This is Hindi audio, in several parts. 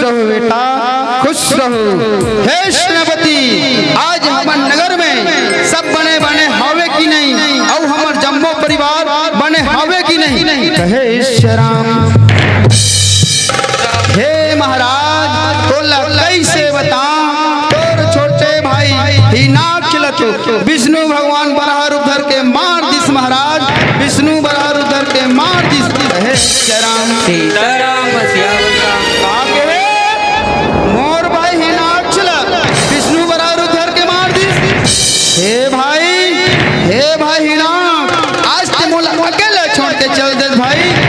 रहो बेटा, खुश रहो। हे सेनापति, आज हमर नगर में सब बने बने हावे की नहीं, और हमर जम्मो परिवार बने हावे की नहीं। कहे श्री राम। हे महाराज, तोला कैसे बता, तोर छोटे भाई ही नाक खिलतो विष्णु भगवान बराह रूप धर के मार दिस महाराज, विष्णु बराह रूप धर के मार दिस। कहे श्री राम। सीताराम सियावर राम। मोर भाई ही नाक खिला विष्णु बराह रूप धर के मार दिस। हे भाई ही नाक, आज ते मोला अकेले छोड़ के चल दे भाई।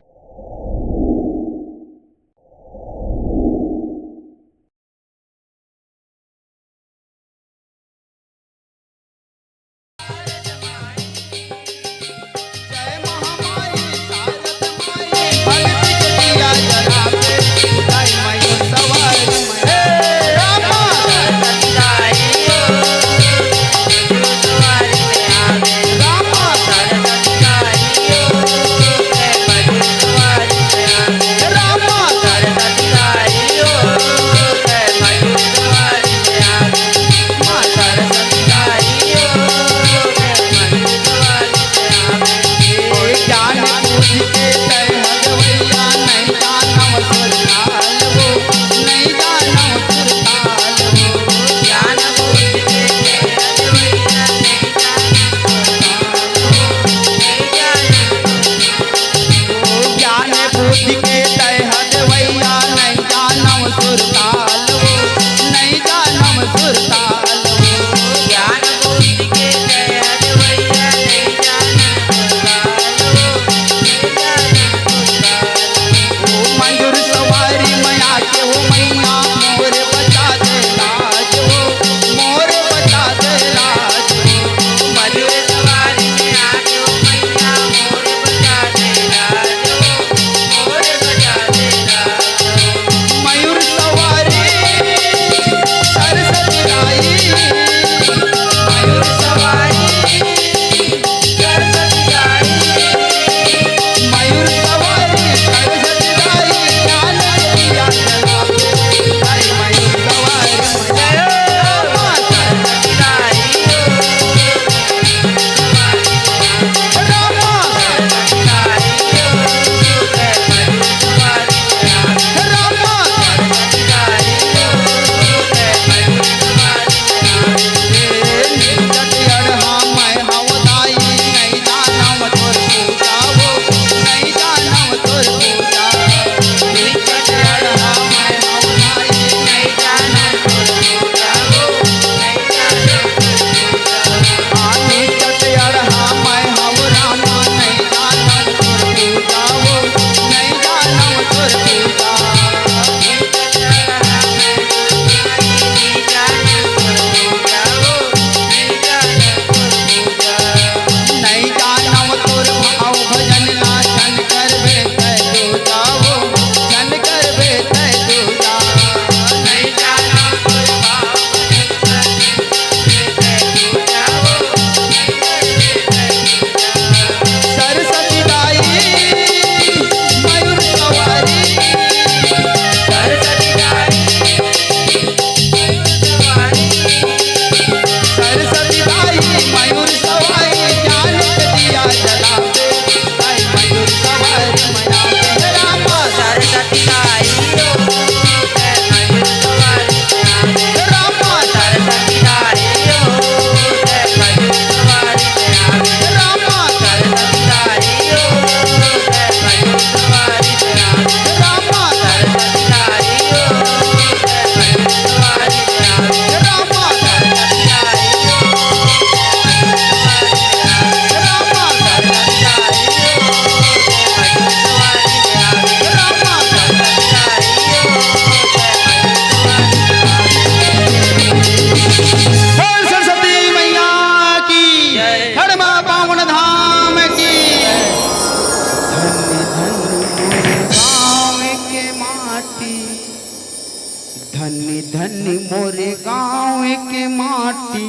धन्य मोरे गाँव के माटी,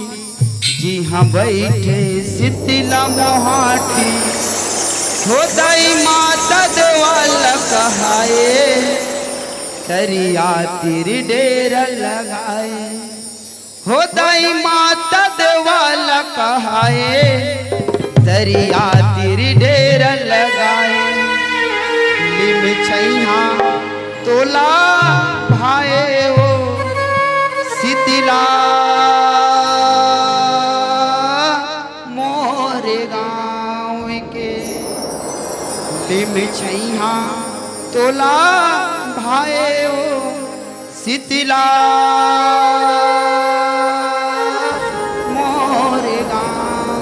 जी हाँ बैठे शीतला मोहाटी, हो दाई माता देवाल कहाए, दरिया तीर डेर लगाए हो दाई माता देवाला कहाए दरिया तीर डेर लगाए लिम छैहा तोला भाए हो शीतला मोरे गाँव के लिम छैहा तोला भाए हो शीतला मोरे गाँव।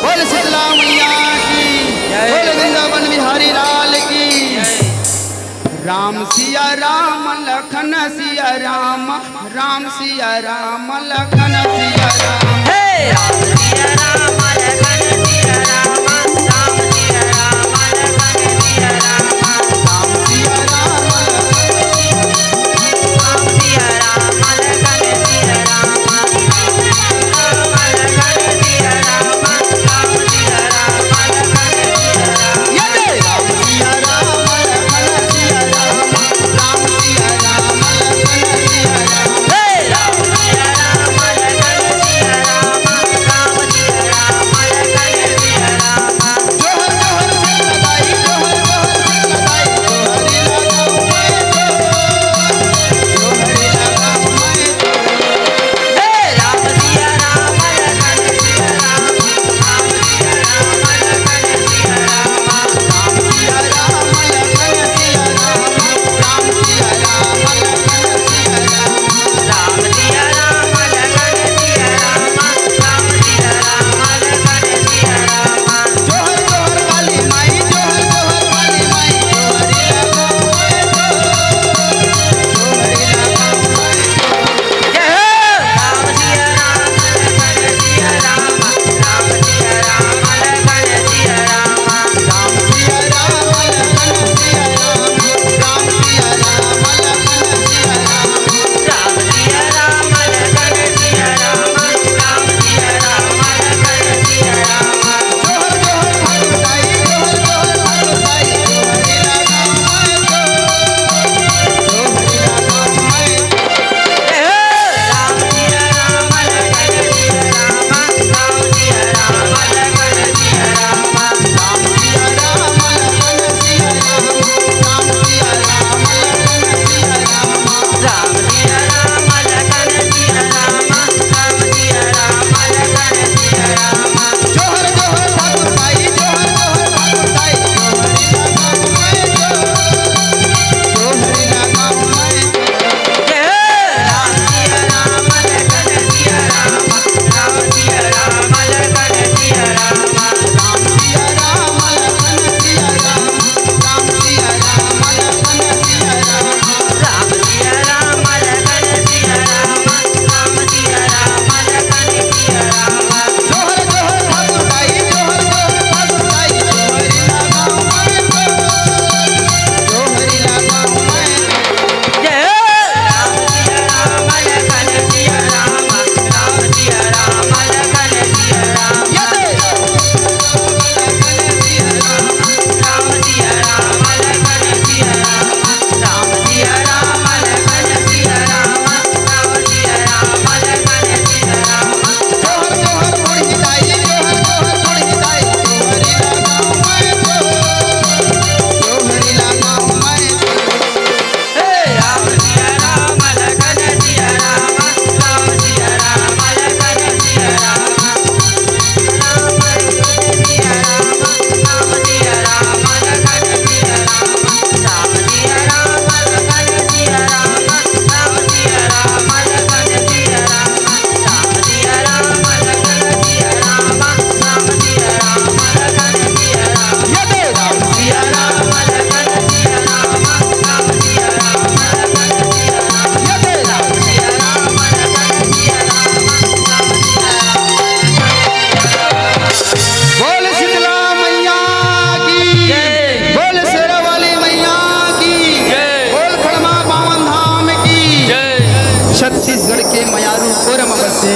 बोल शीतला मैया की बोल वृंदावन बिहारी लाल की। राम सिया राम लखन सिया राम राम सिया राम लखन सिया राम राम सिया राम लखन सिया राम राम सिया राम लखन सिया राम राम सिया राम राम सिया राम लखन सिया राम राम लखन सिया राम राम सिया राम लखन सिया राम ये दे राम सिया राम लखन सिया राम राम सिया राम लखन सिया राम राम सिया राम लखन सिया राम राम सिया राम लखन सिया राम जोहर जोहर से लगाई जोहर जोहर से लगाई जोहरी लगाऊं मैं जोहरी लगाऊं मैं राम सिया राम लखन सिया राम राम सिया राम लखन सिया राम राम सिया राम लखन सिया राम राम सिया राम लखन सिया राम राम सिया राम लखन सिया राम राम सिया राम लखन सिया राम जोहर जोहर काली माई जोहर जोहर काली माई जोहरी लगाऊं मैं जोहरी लगाऊं मैं जय हो राम सिया राम लखन सिया राम राम सिया राम लखन सिया राम राम सिया राम लखन सिया राम राम सिया राम लखन सिया राम राम सिया राम लखन सिया राम राम सिया राम लखन सिया राम जोहर जोहर भगवताई जोहर जोहर भगवताई जोहरी लगाऊं मैं जोहरी लगाऊं मैं जय हो राम सिया राम लखन सिया राम राम सिया राम लखन सिया राम राम सिया राम लखन सिया राम राम सिया राम लखन सिया राम राम सिया राम लखन सिया राम राम सिया राम लखन सिया राम जोहर जोहर भगवताई जोहर जोहर भगवताई जोहरी लगाऊं मैं जोहरी लगाऊं मैं जय हो राम सिया राम लखन सिया राम राम सिया राम लखन सिया राम राम सिया राम लखन सिया राम राम सिया राम लखन सिया राम राम सिया राम लखन सिया राम राम सिया राम लखन सिया राम जोहर जोहर भगवताई जोहर जोहर भगवताई जोहरी लगाऊं मैं जोहरी लगाऊं मैं जय हो राम सिया राम लखन सिया राम राम सिया राम लखन सिया राम ये दे लखन सिया राम राम सिया राम लखन सिया राम राम सिया राम लखन सिया राम राम सिया राम लखन सिया राम जोहर जोहर मुड़ी दाई जोहर जोहर मुड़ी दाई जोहरी लगाऊं मैं जोहरी लगाऊं मैं राम सिया राम लखन सिया राम राम सिया राम लखन सिया राम राम सिया राम राम सिया राम लखन सिया राम राम सिया राम लखन सिया राम राम सिया राम लखन सिया राम राम सिया राम लखन सिया राम राम सिया राम लखन सिया राम ये दे राम सिया राम लखन सिया राम राम सिया राम लखन सिया राम ये दे राम सिया राम लखन सिया राम राम सिया बोल शीतला मैया की जय। बोल शेरा वाली मैया की जय। बोल खड़मा पावन धाम की छत्तीसगढ़ के मयारू कोरम बसे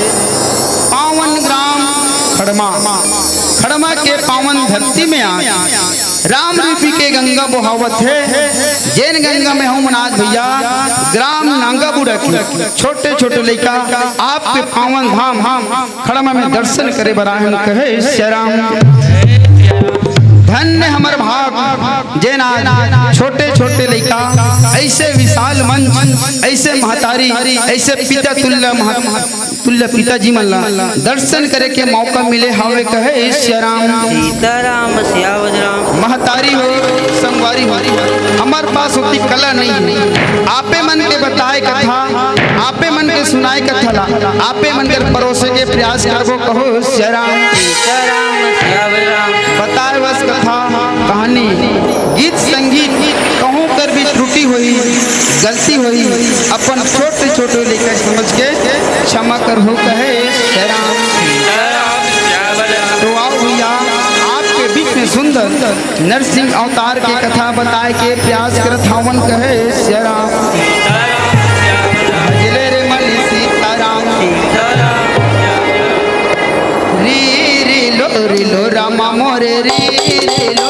पावन ग्राम खड़मा खड़मा के पावन धरती में आ राम रूपी के गंगा बहावत है जैन गंगा में हूँ मनाज भैया ग्राम नांगा बुढ़ा की छोटे छोटे लड़का आपके पावन धाम खड़मा में दर्शन करे बराहन कहे श्याम धन्य हमर भाग जेना छोटे छोटे लड़का ऐसे विशाल मंच ऐसे महतारी ऐसे पिता तुल्य पिताजी मल्ला दर्शन करे के मौका मिले हवे कहे श्याम सीताराम सियावर राम महतारी हो संगवारी हो हमारे पास उतनी कला नहीं है आपे मन के बताए कथा आपे मन के सुनाए कथा आपे मन के परोसे के प्रयास करबो कहो श्याम सीताराम सियावर राम बताए बस कथा कहानी गीत संगीत कहूँ कर भी त्रुटि हुई गलती हुई अपन छोटे छोटे लेकर समझ के क्षमा कर हो कहे श्याम तो आओ भैया आपके बीच में सुंदर नरसिंह अवतार की कथा बताए के प्रयास करत हवन कहे श्याम भजले रे मन सीताराम री लो रामा मोरे री लो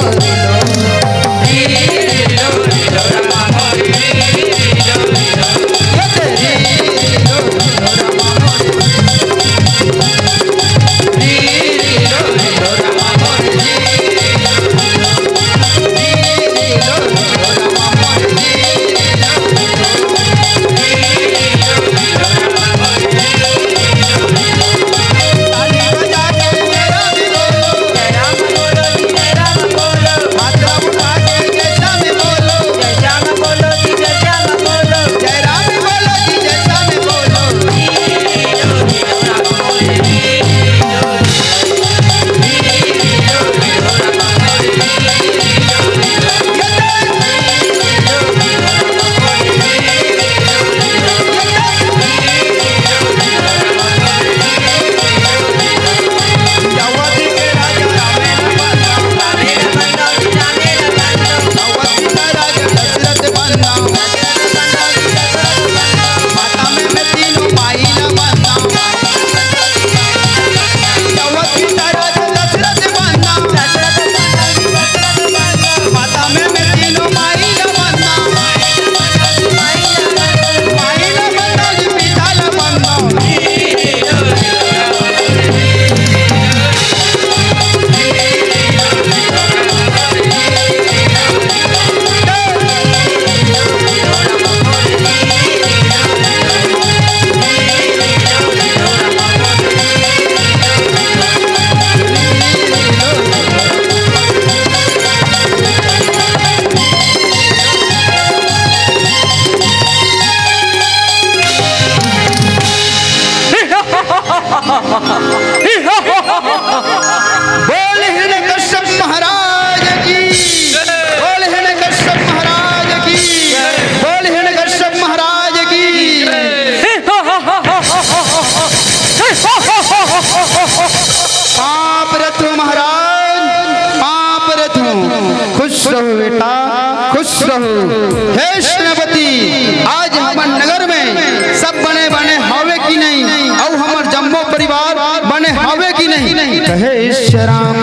हे सेनापति आज हमार नगर में सब बने बने हवे की नहीं और हमार जम्मो परिवार बने हवे की नहीं कहे श्याम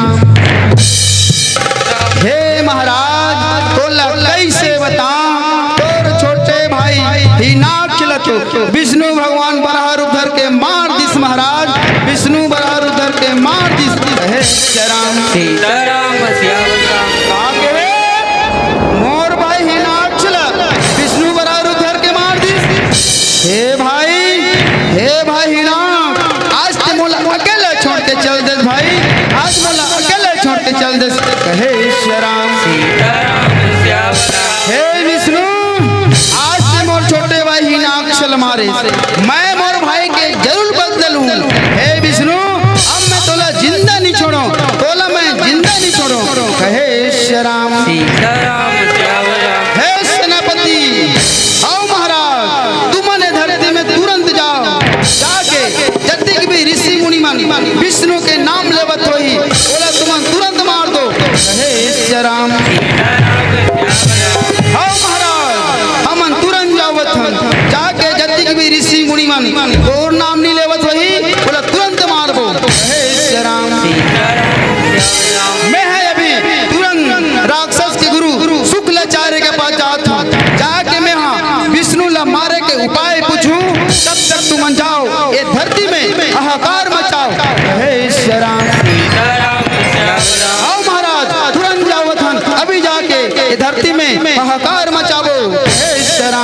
हे महाराज तोला कैसे बता तोर छोटे भाई ही नाक खिलतो विष्णु भगवान बराह रूप धर के मार दिस महाराज विष्णु बराह रूप धर के मार दिस कहे श्याम सीताराम सियावर राम हे भाई ना आज ते मोला अकेले छोड़ के चल दे भाई आज मोला अकेले छोड़ के चल दे कहे श्याम सीताराम सियावर राम हे विष्णु आज से मोर छोटे भाई ना चल मारे मैं मोर भाई के जरूर बदलूं हे विष्णु अब मैं तोला जिंदा नहीं छोड़ो तोला मैं जिंदा नहीं छोड़ो कहे श्याम सीताराम सियावर राम हे सेनापति आओ महाराज तुमने धरती में तुरंत जाओ जाके जतिक भी ऋषि मुनि मन विष्णु के नाम लेवत होई बोला तुम तुरंत मार दो कहे श्याम आओ महाराज हम तुरंत जावत हम जाके जतिक भी ऋषि मुनि मन जाके मैं हाँ विष्णु ला मारे के उपाय पूछूं, तब तक तुम जाओ ये धरती में हाहाकार मचाओ। हे ईश्वरा आओ महाराज, तुरंत जाओ वतन, अभी जाके ये धरती में हाहाकार मचाओ। हे ईश्वरा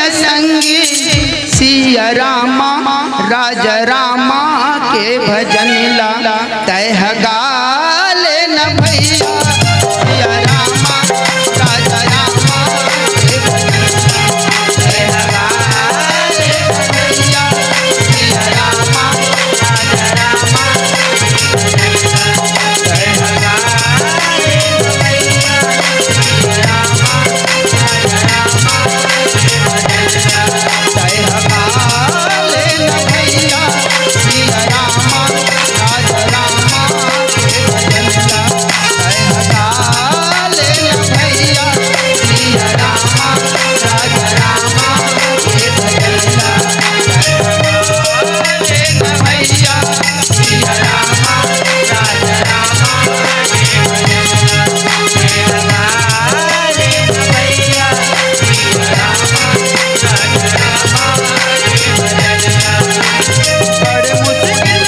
संगी सिया रामा राजा रामा के भजन ला तय गाले न भैया सिया रामा राजा रामा के भजन ला तय गाले न भैया सिया रामा राजा रामा के भजन ला तय गाले न भैया सिया रामा राजा रामा के भजन ला तय गाले न भैया सिया रामा राजा रामा के भजन ला तय गाले न भैया सिया रामा राजा रामा के भजन ला तय गाले न भैया सिया रामा राजा रामा के भजन ला तय गाले न भैया सिया रामा राजा रामा के भजन ला। बड़े मुश्किल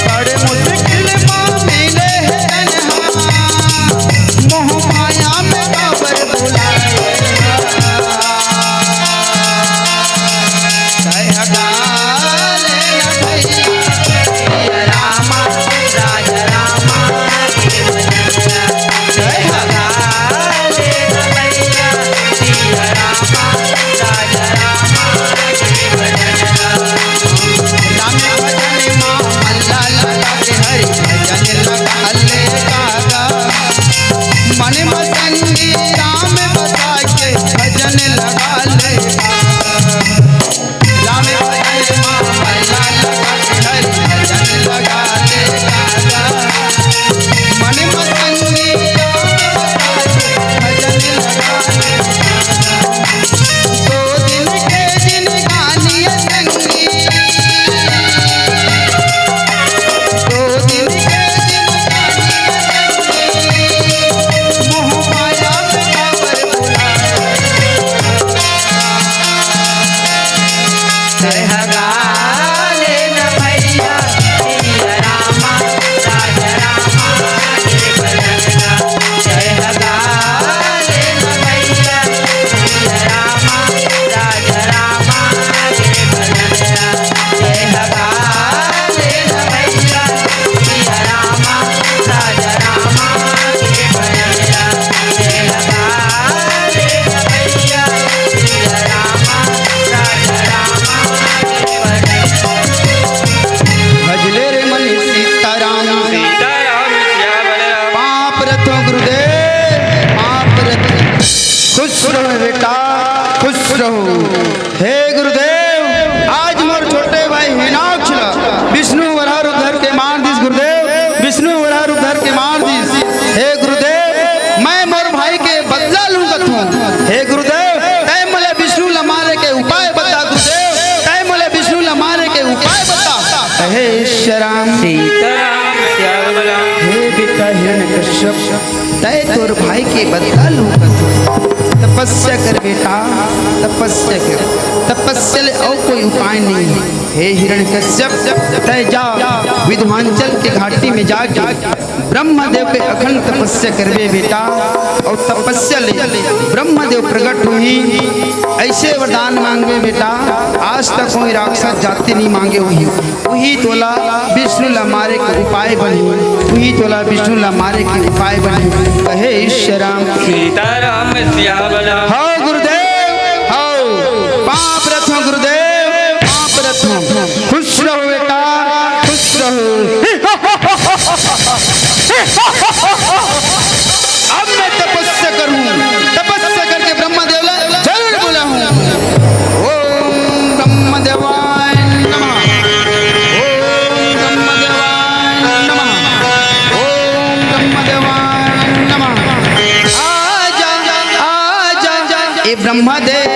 बड़े मुश्किल मिले मोह माया में बाबर बुलाए तय गाले न भैया सिया रामा राजा रामा के भजन ला तय गाले न भैया सिया रामा राजा रामा के भजन ला। राम भजन माँ मल्ला लगा के हरि भजन लगा ले गागा मन मसंगी राम बता के भजन लगा ले राम भजन माँ मल्ला लगा के हरि भजन लगा ले गागा मन मसंगी राम बता के भजन लगा ले दो दिन के दिन गानी संगी दो दिन के दिन मोह माया में बाबर बुलाए तय गाले न भैया सिया रामा राजा रामा के भजन ला तय गाले न भैया सिया रामा राजा रामा के भजन ला तय गाले न भैया सिया रामा राजा रामा के भजन ला तय गाले न भैया सिया रामा राजा रामा के भजन ला। भजले रे मन सीताराम पाप रथो गुरुदेव पाप रथो खुश रहो बेटा खुश रहो। हे गुरुदेव आज मोर छोटे भाई हिनाक्ष विष्णु वराह रूप धर के मार दिस गुरुदेव विष्णु वराह रूप धर के मार दिस। हे गुरुदेव मैं मोर भाई के बदला लूं कथूं। हे गुरुदेव तय मोले विष्णु ला मारे के उपाय बता गुरुदेव तय मोले विष्णु ला मारे के उपाय बता। हे ईश्वराम हे बेटा हिरण्यकश्यप तय तोर भाई के बदला लूं तपस्या कर बेटा तपस्या कर तपस्या ले और कोई उपाय नहीं है। हे हिरण्यकश्यप तय जा विंध्याचल के घाटी में जाके ब्रह्मदेव के अखंड तपस्या करबे बेटा और तपस्या ले ब्रह्मदेव प्रकट हुई ऐसे वरदान मांगे बेटा आज तक कोई राक्षस जाति नहीं मांगे हुई वही तोला विष्णु ला मारे के उपाय बनी वही तोला विष्णु ला मारे के उपाय बनी। कहे ईश्वराम सीताराम सियावला हो गुरुदेव हो पाप रथो गुरुदेव पाप रथो खुश रहो बेटा खुश रहो। अब मैं तपस्या करूं तपस्या करके ब्रह्मदेव ला जरूर बोला हूं। ओम ब्रह्मदेवाय नमः ओम ब्रह्मदेवाय नमः ओम ब्रह्मदेवाय नमः। आजा आजा ए ब्रह्मदेव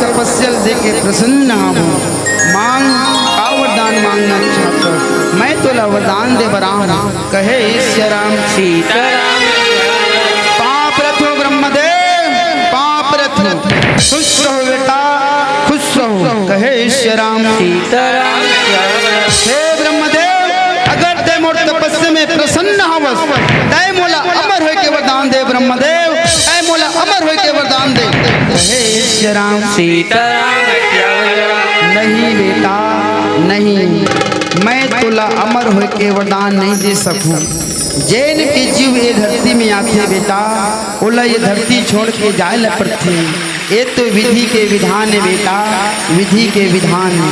तपस्या देके प्रसन्न हूँ। मांग का वरदान मांगना चाहता हूँ। मैं तोला वरदान दे बराम कहे ईश्वराम सीताराम पाप रथो ब्रह्मदेव पाप रथो खुश रहो बेटा खुश रहो कहे ईश्वराम सीताराम हे ब्रह्मदेव अगर ते मोर तपस्या में प्रसन्न हवस तय मोला अमर होय के वरदान दे ब्रह्मदेव तय मोला अमर होय के वरदान दे हे ईश्वराम सीताराम नहीं बेटा नहीं मैं तुला अमर होय के वरदान नहीं दे सकूं। जैन के जीव ये धरती में आते बेटा ओला ये धरती छोड़ के जाए ल पड़ते। ये तो विधि के विधान है बेटा विधि के विधान है।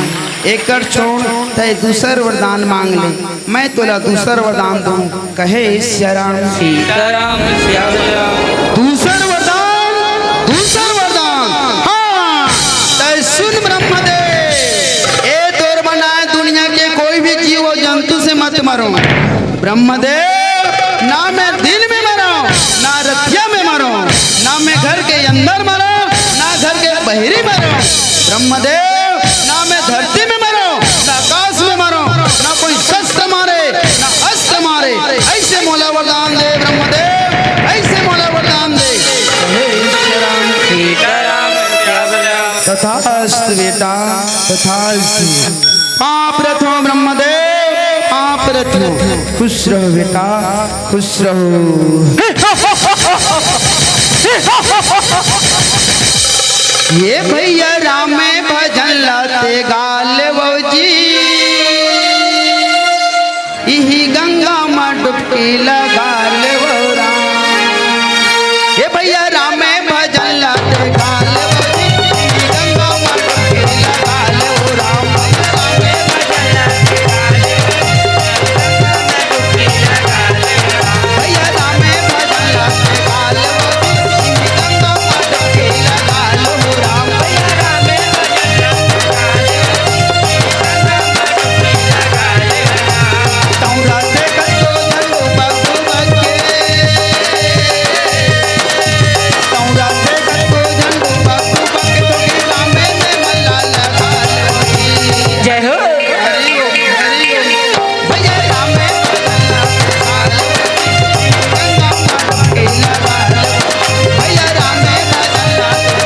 एकर छोड़ तय दूसर वरदान मांग ले मैं तुला दूसर वरदान दूं कहे ईश्वराम सीताराम दूसर वरदान हाँ तय सुन ब्रह्मदेव ए तोर बनाए दुनिया के कोई भी जीव और जंतु से मत मरो ब्रह्मदेव ना मैं दिन में मरो ना रतिया में मरो ना मैं घर के अंदर मरो ना घर के बहरी मरो ब्रह्मदेव ना मैं धरती में मरो ना आकाश में मरो ना कोई शस्त्र मारे ना अस्त्र मारे ऐसे मोला वरदान दे ब्रह्मदेव ऐसे मोला वरदान दे हे ईश्वराम सीताराम तथास्तु बेटा तथास्तु पाप रथो ब्रह्मदेव पाप रथो खुश रहो बेटा खुश रहो। ये भैया राम में भजन लाते गाल बौजी यही गंगा में डुबकी लगा ले वो राम। ये भैया राम में भजन लाते गाल बौजी यही गंगा में डुबकी लगा ले वो राम। भैया राम में भजन लाते गाल बौजी यही गंगा में डुबकी लगा ले वो राम। तौरा से कतो झंडू बगु बगे तौरा से कतो झंडू बगु बगे तो की रामे में मल्ला लगा ली। जय हो हरि ओम भैया राम में भजन लगा लो गंगा माता के लगा लो भैया राम में भजन लगा लो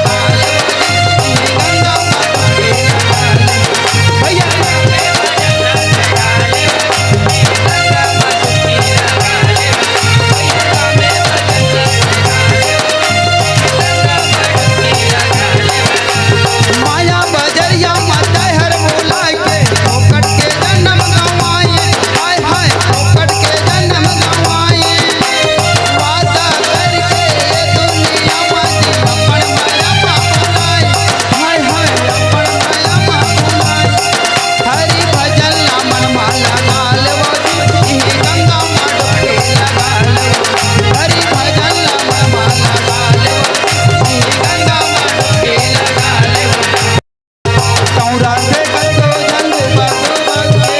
गंगा माता के लगा लो भैया राम में माया बजरिया माता हर बोला के ओकट के जन्म गवाए हाय हाय ओकट के जन्म गवाए वादा करके दुनिया में अपन माया बाबुलाए हाय हाय अपन माया बाबुलाए हरि भजन मन माला गाल बौजी गंगा माता के लगा लो हरि भजन मन माला गाल बौजी गंगा माता के लगा लो। तौरा से कतो झंडू बगु बगे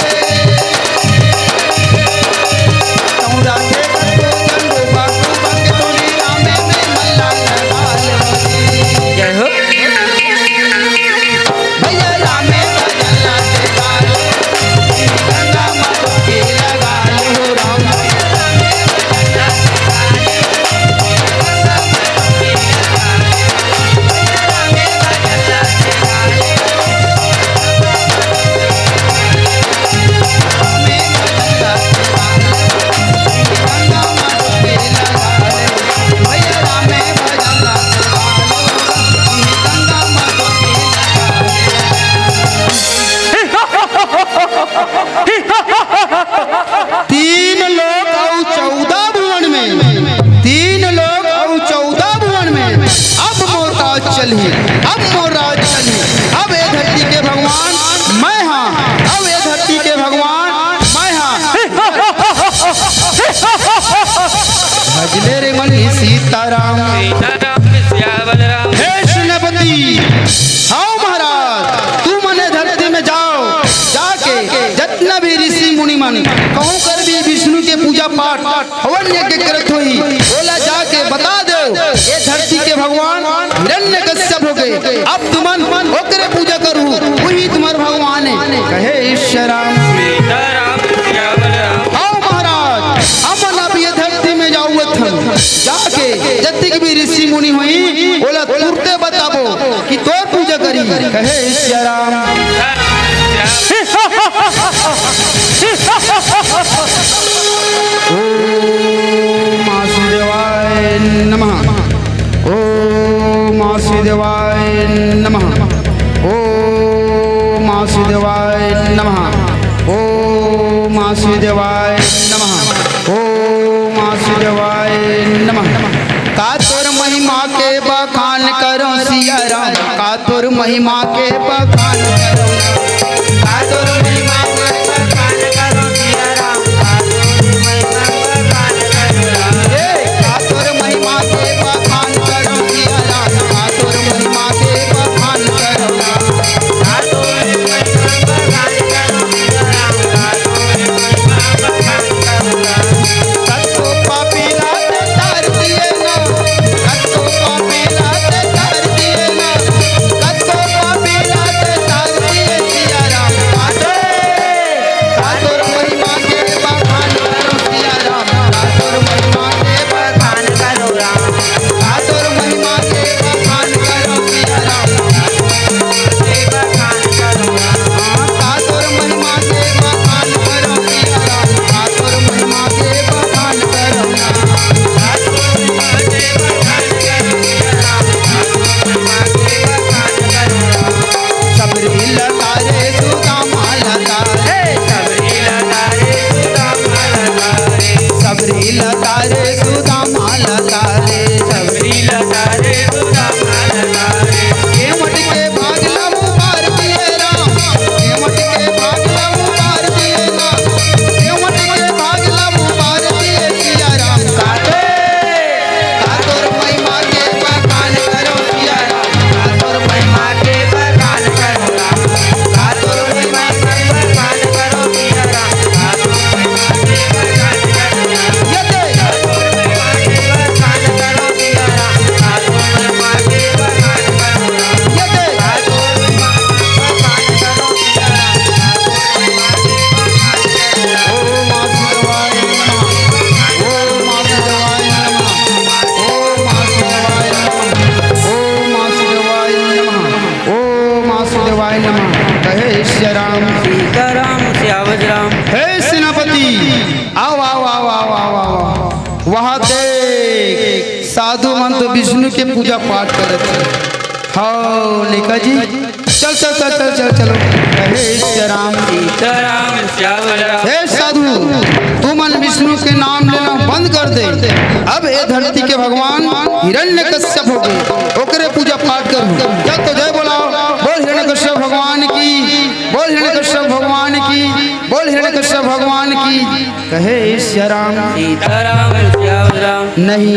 तौरा से कतो झंडू बगु बगे तोरी रामे में मल्ला लगा लो। जय हो भैया रामे भजन लाते गालो गंगा माता के लगा लो राम। रामे भजन लाते गालो गंगा माता के लगा लो भैया रामे भजन लाते गालो गंगा माता के लगा लो। तीन लोग और 14 भुवन में तीन लोग और 14 भुवन में अब मोर राज चली अब मोर राज चली अब ये धरती के भगवान मैं हाँ अब ये धरती के भगवान मैं हाँ भजले रे मनी सीताराम सीताराम श्यावल राम हे सेनापति आओ महाराज तू मने धरती में जाओ जाके जितना भी ऋषि मुनि मन कहूँ कर भी विष्णु के पूजा पाठ हवन यज्ञ करत हुई बोला जाके बता दो ये धरती के भगवान हिरण्यकश्यप हो सकोगे। अब तुमन ओकरे पूजा करू, वही तुम्हार भगवान है। कहे ईश्वर राम सीताराम सियावर राम। आओ महाराज, हमन अब ये धरती में जाऊत हन, जाके जतिक भी ऋषि मुनि हुई बोला तुरते बताबो कि तोर पूजा करी। कहे ईश्वर राम ओम वासुदेवाय नमः, ओम वासुदेवाय नमः, ओम वासुदेवाय नमः, ओम वासुदेवाय नमः, ओम वासुदेवाय नमः। का तोर महिमा के बखान करो सिया राम, का तोर महिमा के बखान करो, का तोर महिमा के बखान करो सिया राम, का तोर महिमा के बखान करो सिया राम, का तोर महिमा के बखान करो, का तोर महिमा के बखान करो सिया राम, का तोर महिमा बखान करो। कतो पापी लात तार दिए ना, कतो पापी लात तार दिए ना, कतो पापी लात तार दिए सिया राम, का तोर महिमा के बखान करो सिया राम, का तोर महिमा के बखान करो राम, का तोर महिमा के बखान करो सिया राम, के बखान करो राम, का तोर महिमा के बखान करो सिया राम, का तोर महिमा के बखान करो राम, का तोर महिमा के बखान करो सिया राम, का तोर महिमा के बखान करो राम। सबरी लतारे सुदामा लतारे, सबरी लतारे सुदामा लतारे, सबरी लतारे सुदामा लतारे, सबरी लतारे सुदामा लतारे। केवट के भागला मुबार दिए राम, केवट के भागला मुबार दिए राम, केवट के भागला मुबार दिए सिया राम, का तोर महिमा के बखान करो सिया राम, का तोर महिमा के बखान करो राम, का तोर महिमा के बखान करो सिया राम, का तोर महिमा के बखान करो राम। यते का तोर महिमा के बखान करो सिया राम, का तोर महिमा के बखान करो राम। यते का तोर महिमा के बखान करो सिया राम, का तोर महिमा के बखान करो राम। ओम वासुदेवाय नमः, ओम वासुदेवाय नमः, ओम वासुदेवाय नमः, ओम वासुदेवाय नमः, ओम वासुदेवाय नमः। कहे ईश्वर राम सीताराम सियावर राम। हे सेनापति, आओ आओ आओ आओ आओ आओ, वहाँ देख साधु मंत विष्णु के पूजा पाठ करत है। हाँ लेखा जी, चल चल चल चल चल चलो। कहे ईश्वर राम सीताराम सियावर राम। हे साधु, तू मन विष्णु के नाम लेना बंद कर दे। अब ये धरती के भगवान हिरण्यकश्यप हो गए, ओकरे पूजा पाठ करो। जब तो जय बोलाओ, बोल हिरण्यकश्यप भगवान की, बोल हिरण्यकश्यप भगवान की, बोल हिरण्यकश्यप भगवान की। कहे ईश्वर राम सीताराम सियावर राम। नहीं,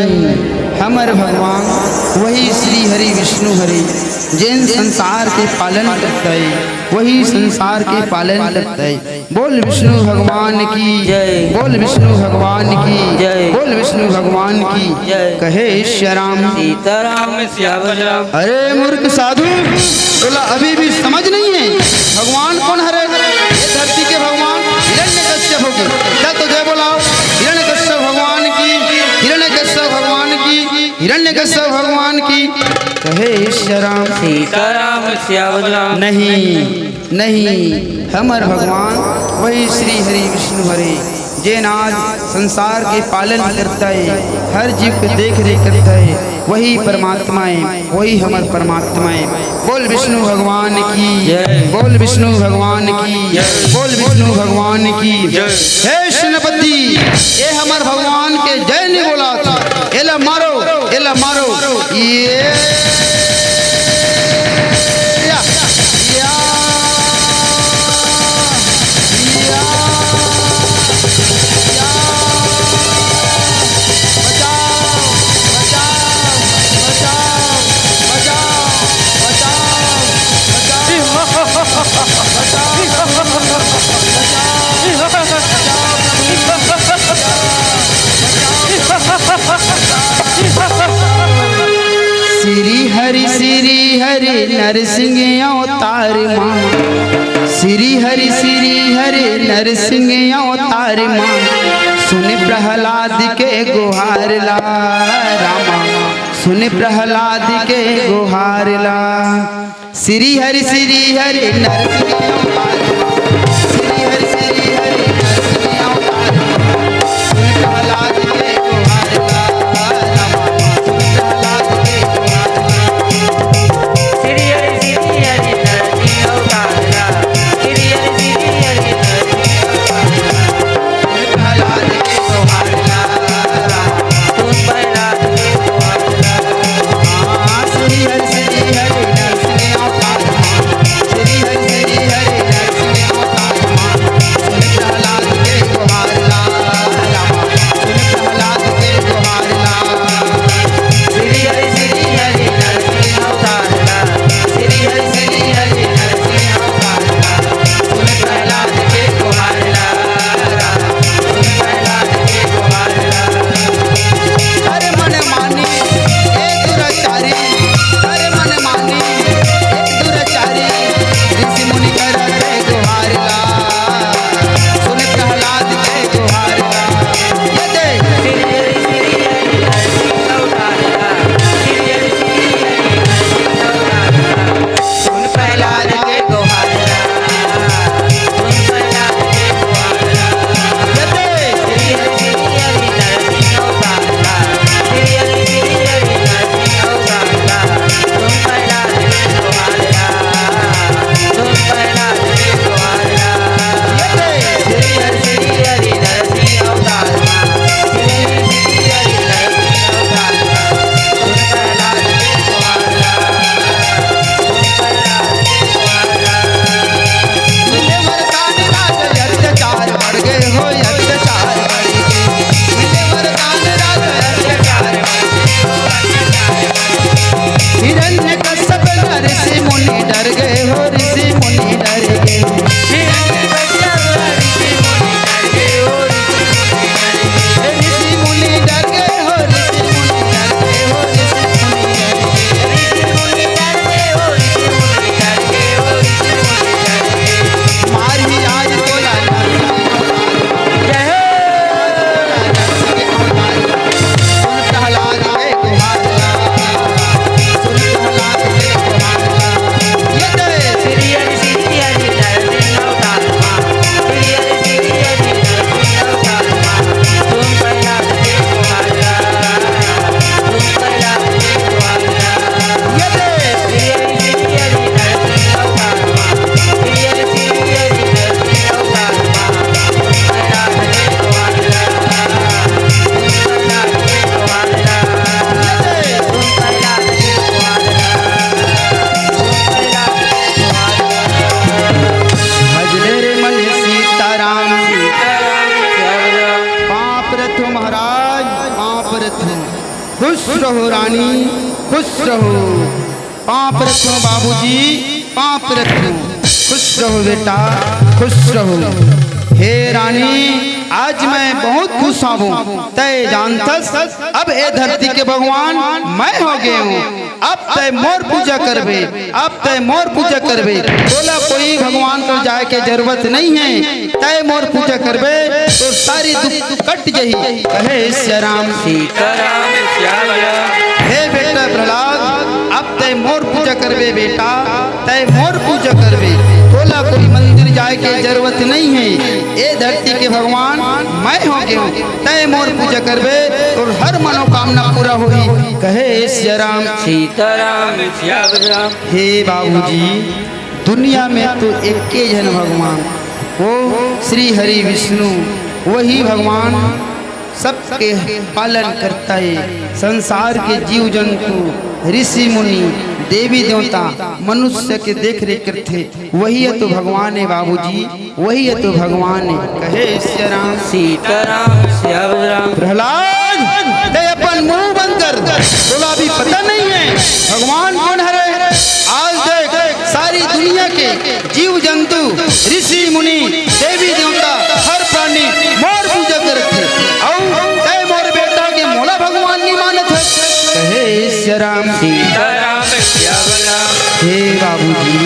हमर भगवान वही श्री हरि विष्णु हरि, जिन संसार के पालन करता है, वही संसार के पालन करता है। बोल विष्णु भगवान की जय, बोल विष्णु भगवान की जय, बोल विष्णु भगवान की जय। कहे ईश्वर राम सीताराम सियावर राम। अरे मूर्ख साधु, बोला अभी भी समझ नहीं है भगवान कौन हरे? ये धरती के भगवान हिरण्यकश्यप हो गए। क्या तो जय बोलाओ, हिरण्यकश्यप भगवान की, हिरण्यकश्यप भगवान की, हिरण्यकश्यप भगवान की। कहे ईश्वर राम सीताराम सियावर राम। नहीं नहीं, हमर भगवान वही श्री हरि विष्णु हरि, जे नाज संसार के पालन करता है, हर जीव के देख रेख करता है, वही परमात्मा है, वही हमर परमात्मा है। बोल विष्णु भगवान की जय, बोल विष्णु भगवान की, बोल विष्णु भगवान की। हे सेनापति, ये हमर भगवान के जय नहीं बोला था, एला मारो, एला मारो। ये श्री हरि नरसिंह अवतार माँ, श्री हरि नरसिंह अवतार माँ, सुन प्रहलाद के गुहार ला रामा, सुन प्रहलाद के गुहार ला। श्री हरि नरसिंह अवतार माँ, श्री हरि नरसिंह अवतार माँ, सुन प्रहलाद के गुहार ला रामा, सुन प्रहलाद के गुहार ला। श्री हरि नरसिंह अवतार ला, श्री हरि नरसिंह अवतार ला, सुन प्रहलाद के गुहार ला रामा, सुन प्रहलाद के गुहार ला। हाँ, श्री हरि नरसिंह अवतार माँ, श्री हरि नरसिंह अवतार माँ, सुन प्रहलाद के गुहार ला रामा, सुन प्रहलाद के गुहार ला। श्री हरि नरसिंह अवतार ला, श्री हरि नरसिंह अवतार ला, सुन प्रहलाद के गुहार ला, सुन प्रहलाद के गुहार ला। अरे मन मानी ए दुराचारी, अरे मन मानी ए दुराचारी, ऋषि मुनि करते गुहार ला, सुन प्रहलाद के गुहार ला। ये देख श्री हरि नरसिंह अवतार ला, श्री हरि नरसिंह अवतार ला, सुन प्रहलाद के गुहार ला, सुन प्रहलाद के गुहार ला। ये देख श्री हरि नरसिंह अवतार ला, श्री हरि नरसिंह अवतार ला, सुन प्रहलाद के गुहार ला, सुन प्रहलाद के गुहार ला। ये देख श्री हरि नरसिंह अवतार ला, श्री हरि नरसिंह अवतार ला, सुन प्रहलाद के गुहार ला, सुन प्रहलाद के गुहार ला। मिले वरदान राज अत्याचार बढ़ गए हो, अत्याचार बढ़ गए। मिले वरदान राज अत्याचार बढ़ गए हो, अत्याचार बढ़ गए। हिरण्यकश्यप ऋषि मुनि डर गए हो, ऋषि मुनि डर गए। ऋषि मुनि डर गए हो, ऋषि मुनि डर गए हो, ऋषि मुनि डर गए। मार ही आज तोला नरसिंह अवतार, सुन प्रहलाद के गुहार ला, सुन प्रहलाद के गुहार ला। ये देख ये देख भजले रे मन सीताराम, पाप रथो महाराज, पाप रथो। खुश रहो रानी, खुश रहो। पाप रथो बाबूजी, पाप रथो। खुश रहो बेटा, खुश रहो। हे रानी, आज मैं बहुत खुश हूँ। तय जानथस अब ए धरती के भगवान मैं हो गए हूँ। अब तय मोर पूजा करबे, अब तय मोर पूजा करबे। बोला कोई भगवान को जाए के जरूरत नहीं है। तय मोर पूजा करबे तो सारी दुख कट जही। कहे श्री राम सीताराम श्याम राम। हे बेटा प्रहलाद, अब तय मोर पूजा करबे बेटा, तय मोर पूजा करबे। बोला कोई मंदिर जाए के जरूरत नहीं है। ए धरती के भगवान मैं हो गया हूँ। तय मोर पूजा करबे और हर मनोकामना पूरा होगी। कहे श्री राम सीताराम श्याम राम। हे बाबूजी, दुनिया में तो एक के जन भगवान, वो श्री हरि विष्णु, वही भगवान सबके पालन करता है। संसार के जीव जंतु, ऋषि मुनि, देवी देवता, मनुष्य के देख रेख करते, वही है तो भगवान है बाबूजी, वही है तो भगवान है। कहे श्री राम सीताराम श्याम राम। प्रहलाद, ते अपन मुंह बंद कर। बोला अभी पता नहीं है भगवान कौन है। आज देख सारी दुनिया के जीव जंतु, ऋषि मुनि, देवी देवता, हर प्राणी मोर पूजा करते और तय मोर बेटा के मोला भगवान नहीं मानत है। कहे श्री राम सीताराम श्याम हे बाबूजी,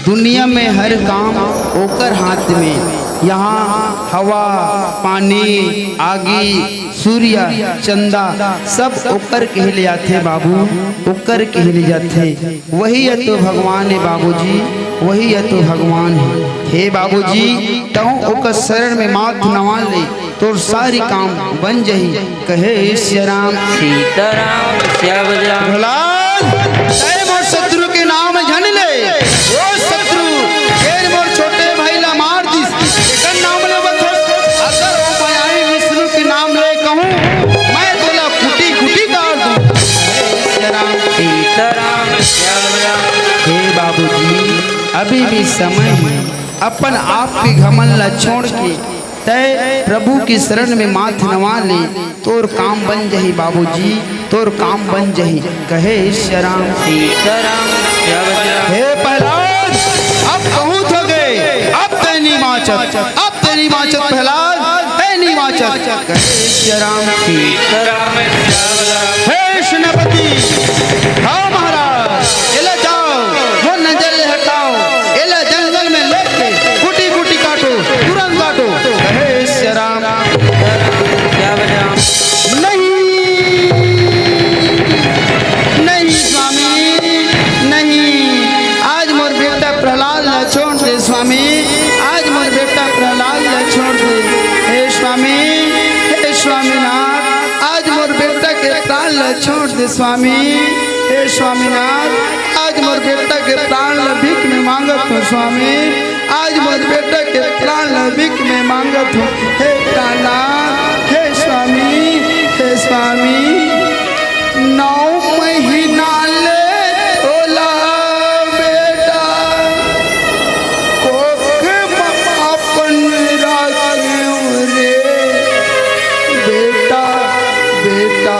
दुनिया में हर काम ओकर हाथ में। यहाँ हवा, पानी, आगी, सूर्य, चंदा सब ओकर कहले जाते बाबू, ओकर कहले जाते। वही है तो भगवान है बाबूजी, वही है तो भगवान है। हे बाबूजी, तहु ओकर शरण में माथ नवा ले तो सारी काम बन जही। कहे श्री राम सीताराम श्याम राम। प्रहलाद मोर शत्रु के नाम झन ले, ओ शत्रु केर मोर छोटे भाई ला मार दिस। एकर नाम ले बतो, अगर ओ मायावी विष्णु के नाम ले कहूं, मैं तोला कुटी कुटी काट दूं। हे राम सीताराम श्याम राम। हे बाबूजी, अभी भी समय है, अपन आप के घमंड ला छोड़ के तय प्रभु की शरण में माथ नवा ले, तोर काम बन जही बाबूजी, तोर काम बन जही। कहे श्री राम सीताराम श्याम राम। हे प्रहलाद, अब बहुत हो गए, अब तेनी माचत, अब तेनी माचत प्रहलाद, तेनी माचत। कहे श्री राम सीताराम श्याम राम। हे सेनापति, हाँ महाराज, एला जाओ, वो नजर ले हटाओ, एला जंगल में लेके कुटी कुटी काटो, तुरंत काटो। कहे श्री राम श्याम राम। नहीं नहीं स्वामी, नहीं, आज मोर बेटा प्रहलाद ला छोड़ दे स्वामी, आज मोर बेटा प्रहलाद ला छोड़ दे। हे स्वामी, हे स्वामीनाथ, आज मोर बेटा के प्राण ला छोड़ दे स्वामी। हे स्वामीनाथ, आज मोर बेटा के प्राण ला भीख में मांगत हो स्वामी, आज मोर बेटा के प्राण ला भीख में मांगत हो। हे प्राणनाथ, हे स्वामी, हे स्वामी, 9 महीना ले तोला बेटा, कोख अपन राख्यो रे बेटा, बेटा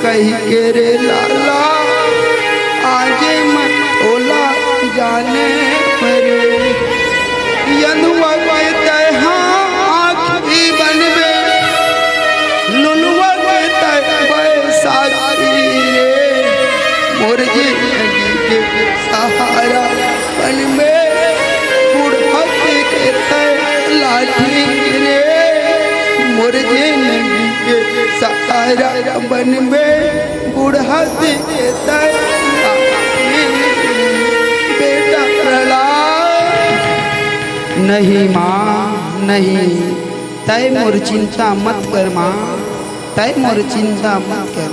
कही के रे लाला, आजे मत तोला जाने परे। यनुआ कहते हाँ आखी बनबे, लुलुआ कहते बैसाखी रे, मोर जिंदगी के सहारा बनबे, बुढ़त कहते लाठी रे, मोर जिंदगी के सहारा बनबे, बुढ़त कहते लाठी रे। बेटा प्रहलाद, नहीं माँ नहीं, तय मोर चिंता मत कर माँ, तय मोर चिंता मत कर।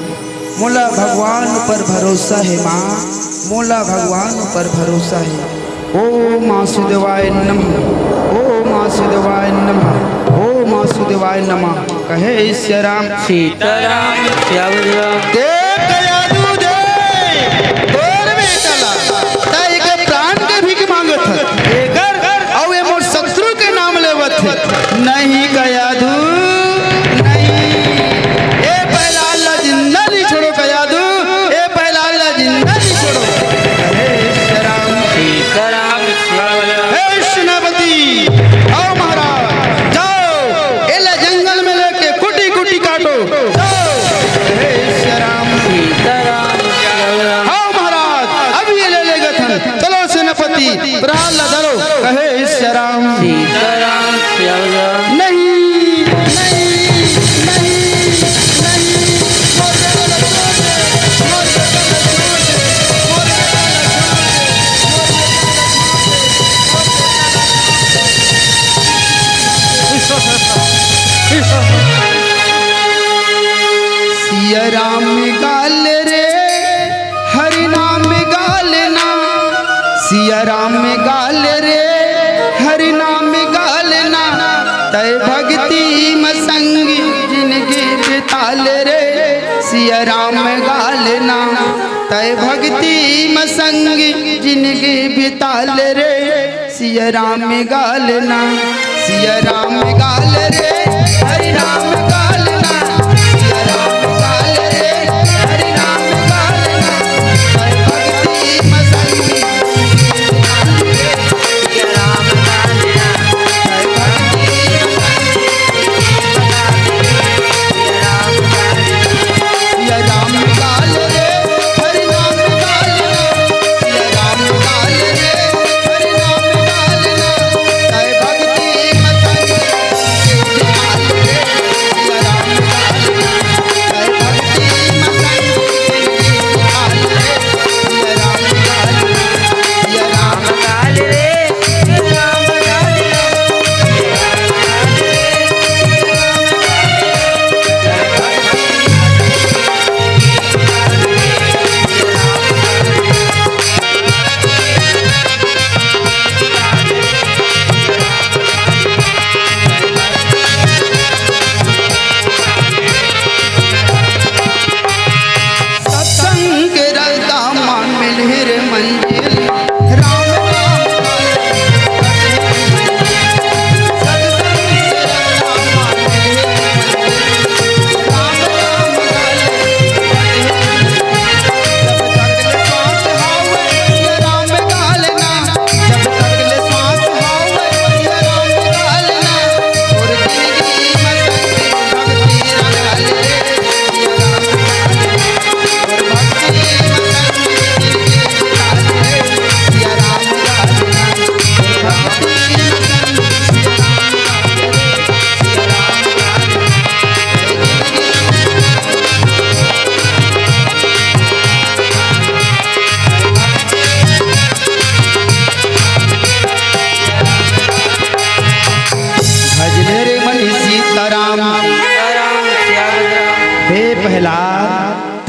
मोला भगवान पर भरोसा है माँ, मोला भगवान पर भरोसा है। ओ वासुदेवाय नमः, ओ वासुदेवाय नमः, ओ वासुदेवाय नमः। कहे श्री राम सीताराम श्याम राम। देख यादू दे, तोर बेटा ला तय के प्राण के भीख मांगत है, एकर और ये मोर शत्रु के नाम लेवत है। नहीं कयादू नहीं, ए प्रहलाद ला जिंदा नहीं छोड़ो कयादू, ए प्रहलाद ला जिंदा नहीं छोड़ो। हे श्री राम सीताराम श्याम राम। हे सेनापति, आओ महाराज, जाओ, एला जंगल में लेके कुटी कुटी काटो, जाओ। हे श्री राम सीताराम श्याम राम। आओ महाराज, अब ये ले लेगा थन, चलो सेनापति, प्रहलाद ला धरो। कहे श्री राम सीताराम श्याम राम। नहीं नहीं नहीं नहीं, मोर बेटा ला छोड़ दे, मोर बेटा ला छोड़ दे, मोर बेटा ला छोड़ दे। सिया राम गाल रे, हरि नाम गालना, सिया राम गाल रे, हरि नाम गालना, तय भक्ति में संगी जिनगी बिताल रे। सिया राम गालना, तय भक्ति में संगी जिनगी बिताल रे। सिया राम गालना, सिया राम गाल रे, हरि राम गालना, सिया राम गाल रे, हरि राम गालना, तय भक्ति में संगी राम गालना, तय भक्ति में राम गालना। सिया राम गाल रे, हरि नाम गालना,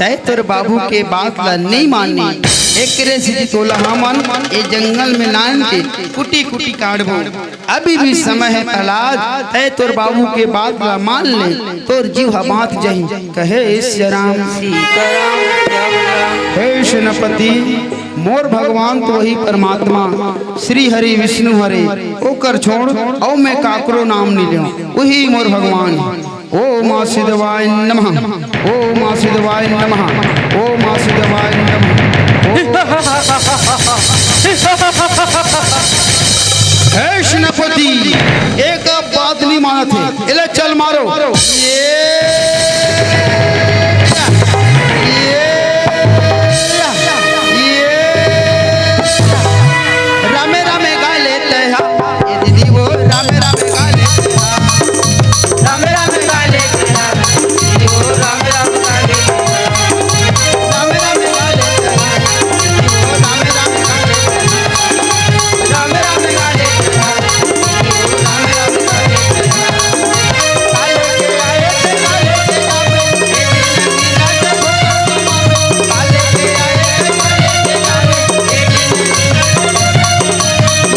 तय तोर बाबू के बात ला नहीं मानी एक रे सिद्धि तोला हमन ए जंगल में नान के कुटी कुटी काटबो अभी भी समय है प्रहलाद तय तोर बाबू के बात ला मान ले तोर जीव बात जही कहे श्री राम हे सेनापति मोर भगवान तो वही परमात्मा श्री हरि विष्णु हरे ओकर छोड़ औ मैं काकरो नाम नहीं लियो वही मोर भगवान ओ मां सिद्धवाय नमः ओ मां सिद्धवाय नमः ओ मां सिद्धवाय नमः हे सेनापति एक बात नहीं माना थे इले चल मारो रामे रामे गा लेते हैं ये दीदी वो रामे रामे गा लेते हैं राम राम काले दीदी वो राम राम काले रामे रामे गा लेते हैं दीदी वो रामे रामे गा लेते हैं राम राम काले दीदी वो राम राम काले काले के आए थे काले के जावे ये दिन नीला के भोर काले के आए थे काले के जावे ये दिन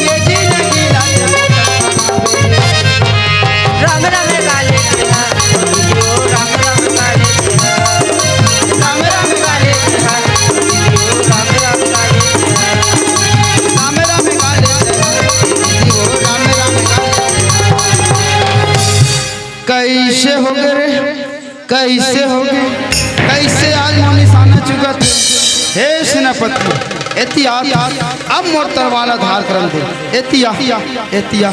ये जिंदगी लाया राम राम काले दीदी वो राम राम काले राम राम काले दीदी वो राम राम काले रामे रामे गा लेते हैं दीदी वो रामे रामे गा लेते हैं कैसे हो गए रे कैसे हो गए कैसे आज मोर निशाना चुकत हे सेनापति एतिहास अब मोर तरवाला धार करम दे एतिया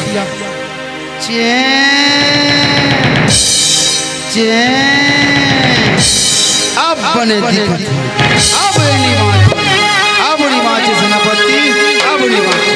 चैन चैन अब बने दिखत अब नहीं माचे सेनापति अब नहीं माचे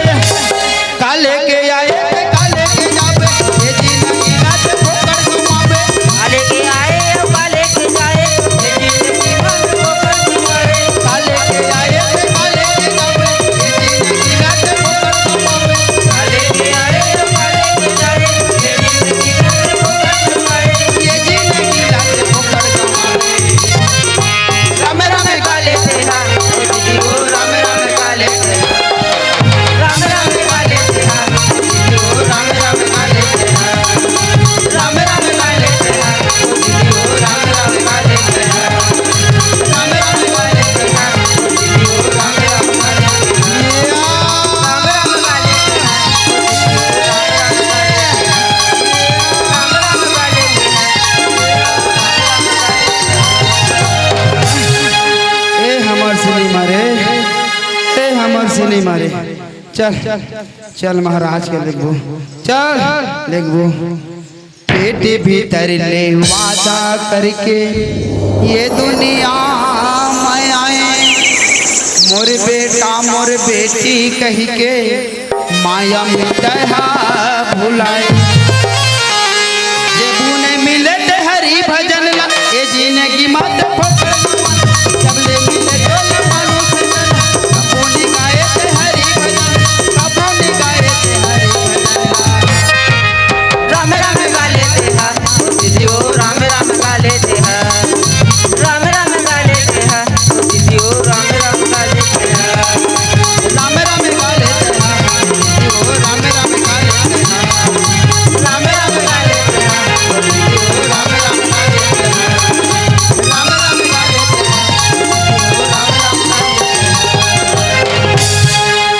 काले के आए काले के जाबे ये जिंदगी रात ठोकर घुमावे काले के आए काले के जाए ये जिंदगी मन को कर तुम्हारे काले के आए काले के जाबे ये जिंदगी रात ठोकर घुमावे काले के आए काले के जाए ये जिंदगी मन को कर तुम्हारे ये जिंदगी रात ठोकर घुमावे रामे रामे काले से हाँ दीदी वो राम राम काले से राम राम काले से हाँ दीदी वो राम राम काले से राम राम काले से हाँ दीदी वो राम राम काले से राम राम काले से हाँ दीदी वो राम राम काले से राम राम काले से राम राम काले ए हमर से नहीं मारे ए हमर से नहीं मारे चल चल महाराज के लिखबो चल लिखबो पेट भीतर ले वादा करके ये दुनिया में आए मोर बेटा मोर बेटी कह के माया मिटहा भुलाए जे बुने मिले ते हरि भजन ला ये जिंदगी मत फकर जब ले मिले तो मानुष जना कबोनी गाए ते हरि भजन कबोनी गाए ते हरि भजन राम राम काले से हाँ दीदी वो राम राम काले से हाँ राम राम काले से हाँ दीदी वो राम राम काले से हाँ राम राम गा लेते हैं दीदी वो राम राम गा लेते हैं राम राम काले से हाँ दीदी वो राम राम काले से हाँ राम राम गा लेते हैं राम राम काले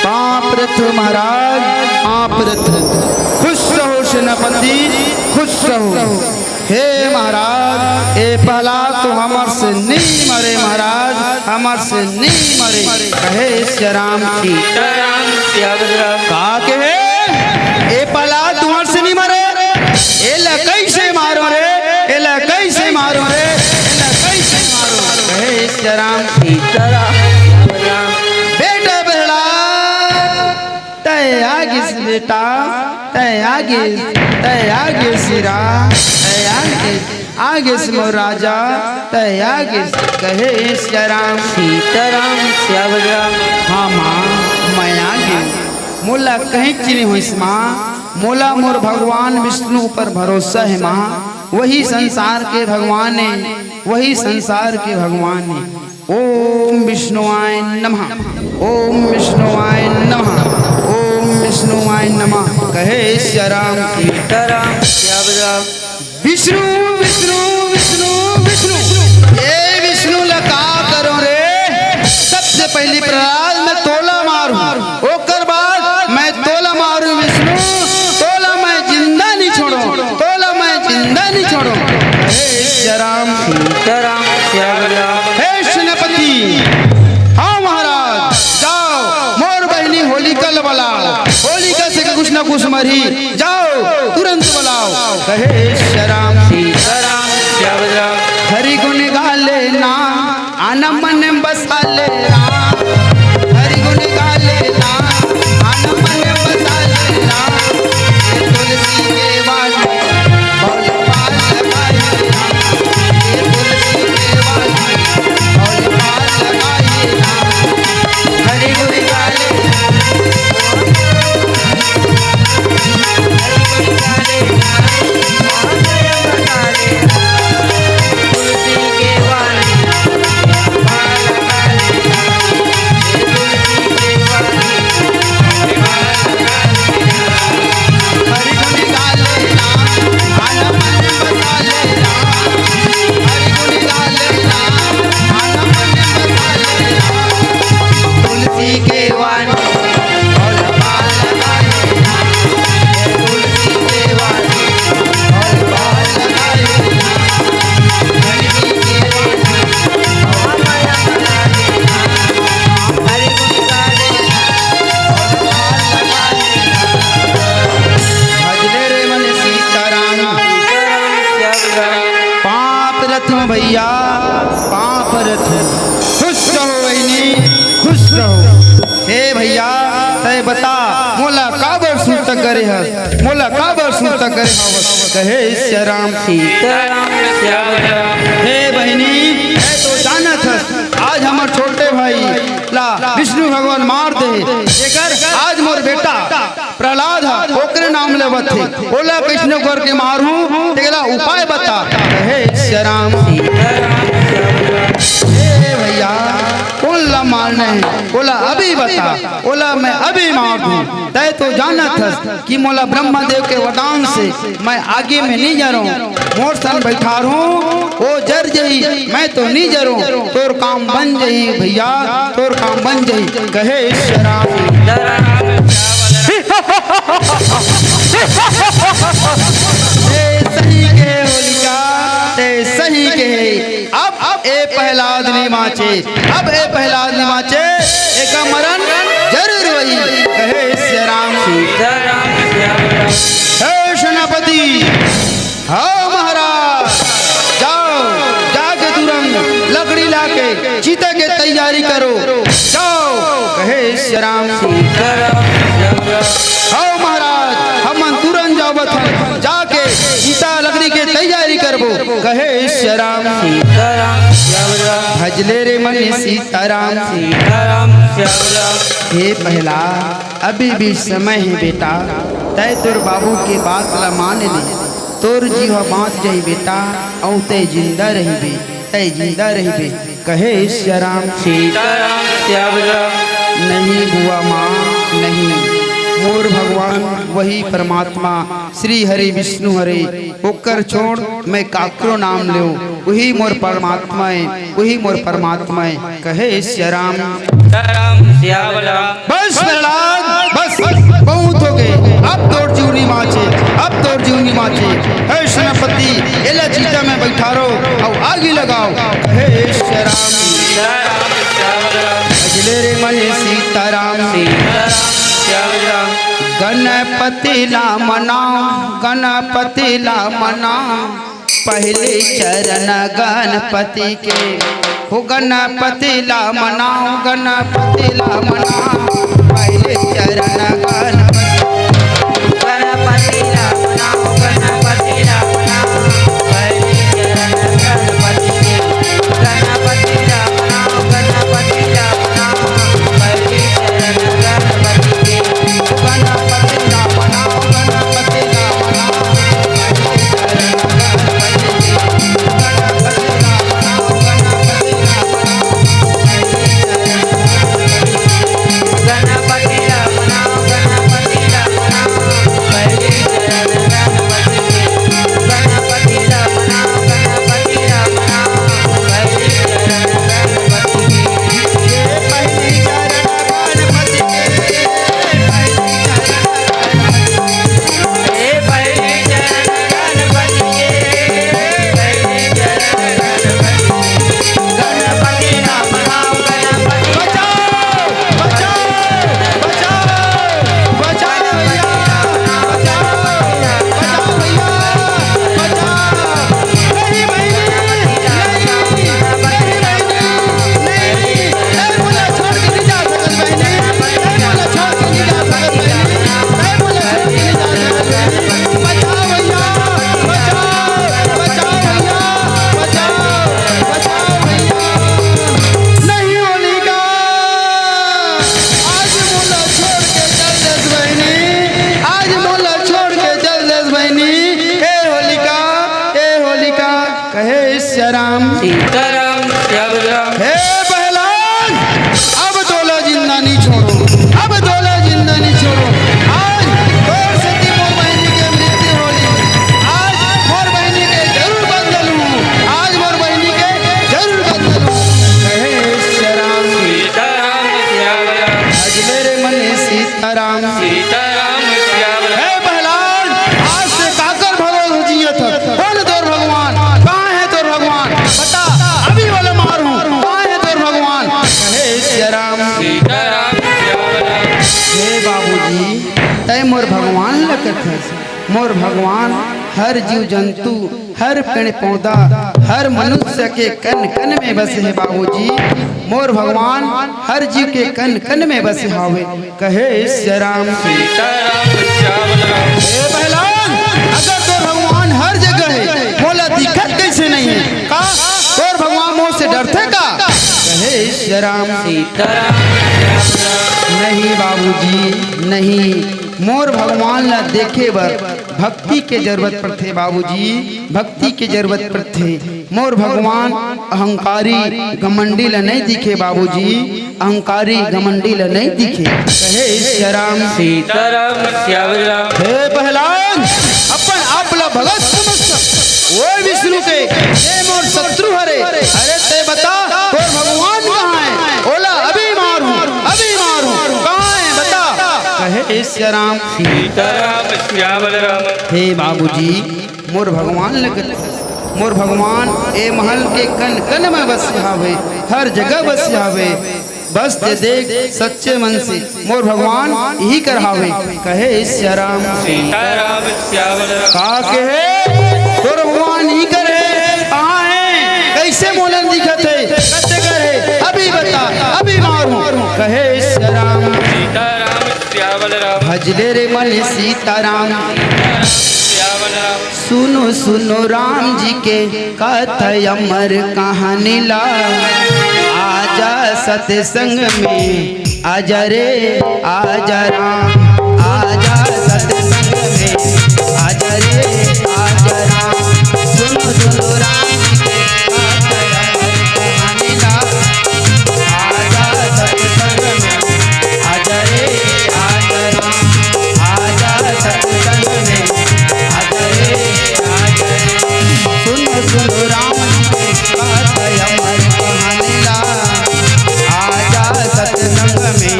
पाप्रथ महाराज पाप्रथ खुश रहो सेनापति खुश रहो हे महाराज ए पहला तो हमर से नहीं मरे महाराज हमर से नहीं मरे कहे श्री राम सीताराम श्याम का के ए पहला तुम्हार से नहीं मरे ए ला कैसे मारो रे ए ला कैसे मारो रे ए ला कैसे मारो कहे श्री राम सीताराम बेटा बेड़ा तय आगे से बेटा तय आगे सिरा तय आगे से मोर राजा तय आगे से कहे श्री राम सीताराम श्याम हाँ माँ मैं आगे मोला कहीं चिन्ह हो इस माँ मोला मोर भगवान विष्णु पर भरोसा है माँ वही संसार के भगवान है वही संसार के भगवान है। ओम विष्णुआय नमः ओम विष्णुआय नमः ओम विष्णुआय नमः कहे श्याराम सीताराम श्याम राम विष्णु विष्णु विष्णु विष्णु ये विष्णु लगा करो रे सबसे पहली प्रहलाद मैं तोला मारू ओकर बाद मैं तोला मारू विष्णु तोला मैं जिंदा नहीं छोड़ो तोला मैं जिंदा नहीं छोड़ो हे श्याराम सीताराम श्याम राम हे सेनापति हाँ महाराज जाओ मोर बहनी होलिका बुलाओ होलिका से कुछ न कुछ मरी जाओ तुरंत बुलाओ कहे श्याराम सीताराम श्याम राम हरि गुण गाले ना आना मन बसा ले राम हरि गुण गाले ना आना मन बसा ले राम ये तुलसी के वाली भोल पाल लगाए राम ये तुलसी के वाली भोल पाल लगाए राम हरि गुण गाले हरि गुण गाले राम आना मन बसा ले राम हरि गुण गाले राम आना मन बसा ले राम तुलसी के वाणी भोल पाल लगाए राम ये तुलसी के वाणी भोल पाल लगाए राम हरि गुण के वाणी भोल पाल लगाए राम हरि गुण गाले भोल पाल लगाए भजले रे मन सीताराम श्याम राम पाप रथ भैया पाप रथ खुश रहो बहनी खुश रहो हे भैया तय बता मोला काबर सुनता करे है मोला काबर सुनता करे हवस कहे श्याराम सीताराम श्याम राम हे बहनी है तो जानत है आज हमार छोटे भाई ला विष्णु भगवान मार दे जेकर आज मोर बेटा प्रहलाद है ओकरे नाम लेवत है बोला कृष्ण कर के मारू तेरा उपाय बता कहे श्याराम सीताराम श्याम राम हे भैया कौन ला मारना है बोला अभी बता बोला मैं अभी मार दूं तय तो जानत है कि मोला ब्रह्मा देव के वरदान से मैं आगे में नहीं जा रहा हूँ मोर सन बैठा हूँ वो जर जही मैं तो नहीं जरूँ तोर काम बन जही भैया तोर काम बन जही कहे श्याराम सीताराम सही के होलिका ते सही के अब ए प्रहलाद निमाचे अब ए प्रहलाद निमाचे एक मरण जरूर वही कहे श्याराम सीताराम श्याम राम हे सेनापति हाँ महाराज जाओ जाके तुरंत लकड़ी लाके चीते के तैयारी करो जाओ कहे श्याराम सीताराम श्याम राम हाँ महाराज हम तुरंत जावत हैं जाके सीता लकड़ी के तैयारी करबो कहे श्याराम सीताराम श्याम राम भजले रे मन सीताराम सीताराम श्याम राम हे पहला अभी भी समय है बेटा तय तोर बाबू के बात ला मान ले तोर जीवा बात जाई बेटा औ तय जिंदा रहिबे तय जिंदा रहिबे कहे श्याराम सीताराम श्याम राम नहीं बुआ माँ नहीं मोर भगवान वही परमात्मा श्री हरि विष्णु हरे होकर छोड़ मैं काकरो नाम लो वही मोर परमात्मा है वही मोर परमात्मा है कहे श्याराम सीताराम श्याम राम बस प्रहलाद बस बहुत हो गए अब तोड़ जीवनी माचे अब तोड़ जीवनी माचे हे सेनापति एला चीता में बैठा रहो और आगे लगाओ कहे श्याराम सीताराम श्याम राम भजले रे मन सीताराम सीताराम श्याम राम गणपति ला मनाओ गणपति ला मनाओ पहले चरण गणपति के हो गणपति ला मनाओ गणपति ला मनाओ पहले चरण गणपति गणपति राम नाम गणपति राम नाम पहले चरण गणपति के गणपति राम नाम गणपति राम नाम पहले चरण गणपति के श्याम सीताराम श्याम राम। हे पहलवान, अब डोला जिंदा नहीं छोड़ो, अब डोला जिंदा नहीं छोड़ो। आज और सती मोर बहनी के मृत्यु होली, आज मोर बहनी के जरूर बंदलू, आज मोर बहनी के जरूर बंदलू। कहे श्याम सीताराम श्याम राम। आज मेरे मन सीताराम सीताराम श्याम राम। हे पहलवान, आज से काकर भरोल जियत कौन तोर भगवान, कहाँ है तोर भगवान, बता अभी वाला मारू, कहाँ है तोर भगवान। कहे श्याम सीताराम श्याम राम। हे बाबूजी, तय मोर भगवान लगत है। मोर भगवान हर जीव जंतु, हर पेड़ पौधा, हर मनुष्य के कन कन में बसे है बाबूजी। मोर भगवान हर जीव के कन कन में बसे हावे। कहे श्याम सीताराम श्याम राम। हे पहलवान, अगर तोर भगवान हर जगह है, मोला दिक्कत कैसे नहीं है, का तोर भगवान मोह से डरते का। कहे श्याम सीताराम श्याम राम। नहीं बाबूजी नहीं, मोर भगवान ला देखे बर भक्ति के जरूरत पर थे बाबूजी, भक्ति के जरूरत पर थे। मोर भगवान अहंकारी घमंडी ला नहीं दिखे बाबूजी, अहंकारी घमंडी ला नहीं दिखे। कहे श्याम सीताराम श्याम राम। हे पहलवान, अपन आप ला भगत समझ वो विष्णु के ये मोर शत्रु हरे। अरे ते बता तोर भगवान कहाँ है, ओला अभी मारू, अभी मारू, कहाँ है बता। कहे श्याम सीताराम श्याम राम। हे बाबूजी, मोर भगवान लगत, मोर भगवान ए महल के कन कन में बस हावे, हर जगह बस हावे। बस ते देख सच्चे मन से मोर भगवान यही करहावे। कहे श्याम सीताराम श्याम राम। का कहे तोर भगवान ही करे, कहाँ है, कैसे मोलन दिखत है, कते करे अभी बता, अभी मारू। कहे श्याम सीताराम श्याम राम। भजले रे मन सीताराम। श्याम राम। सुनो सुनो राम जी के कथा अमर कहानी ला, आजा सत्संग में आजा रे आजा राम, आजा सत्संग में आजा रे आजा राम। सुनो सुनो राम जी के कथा अमर कहानी ला, आजा सत्संग में आजा रे आजा राम, आजा सत्संग में आजा रे आजा राम। सुनो सुनो राम जी के कथा अमर कहानी ला, आजा सत्संग में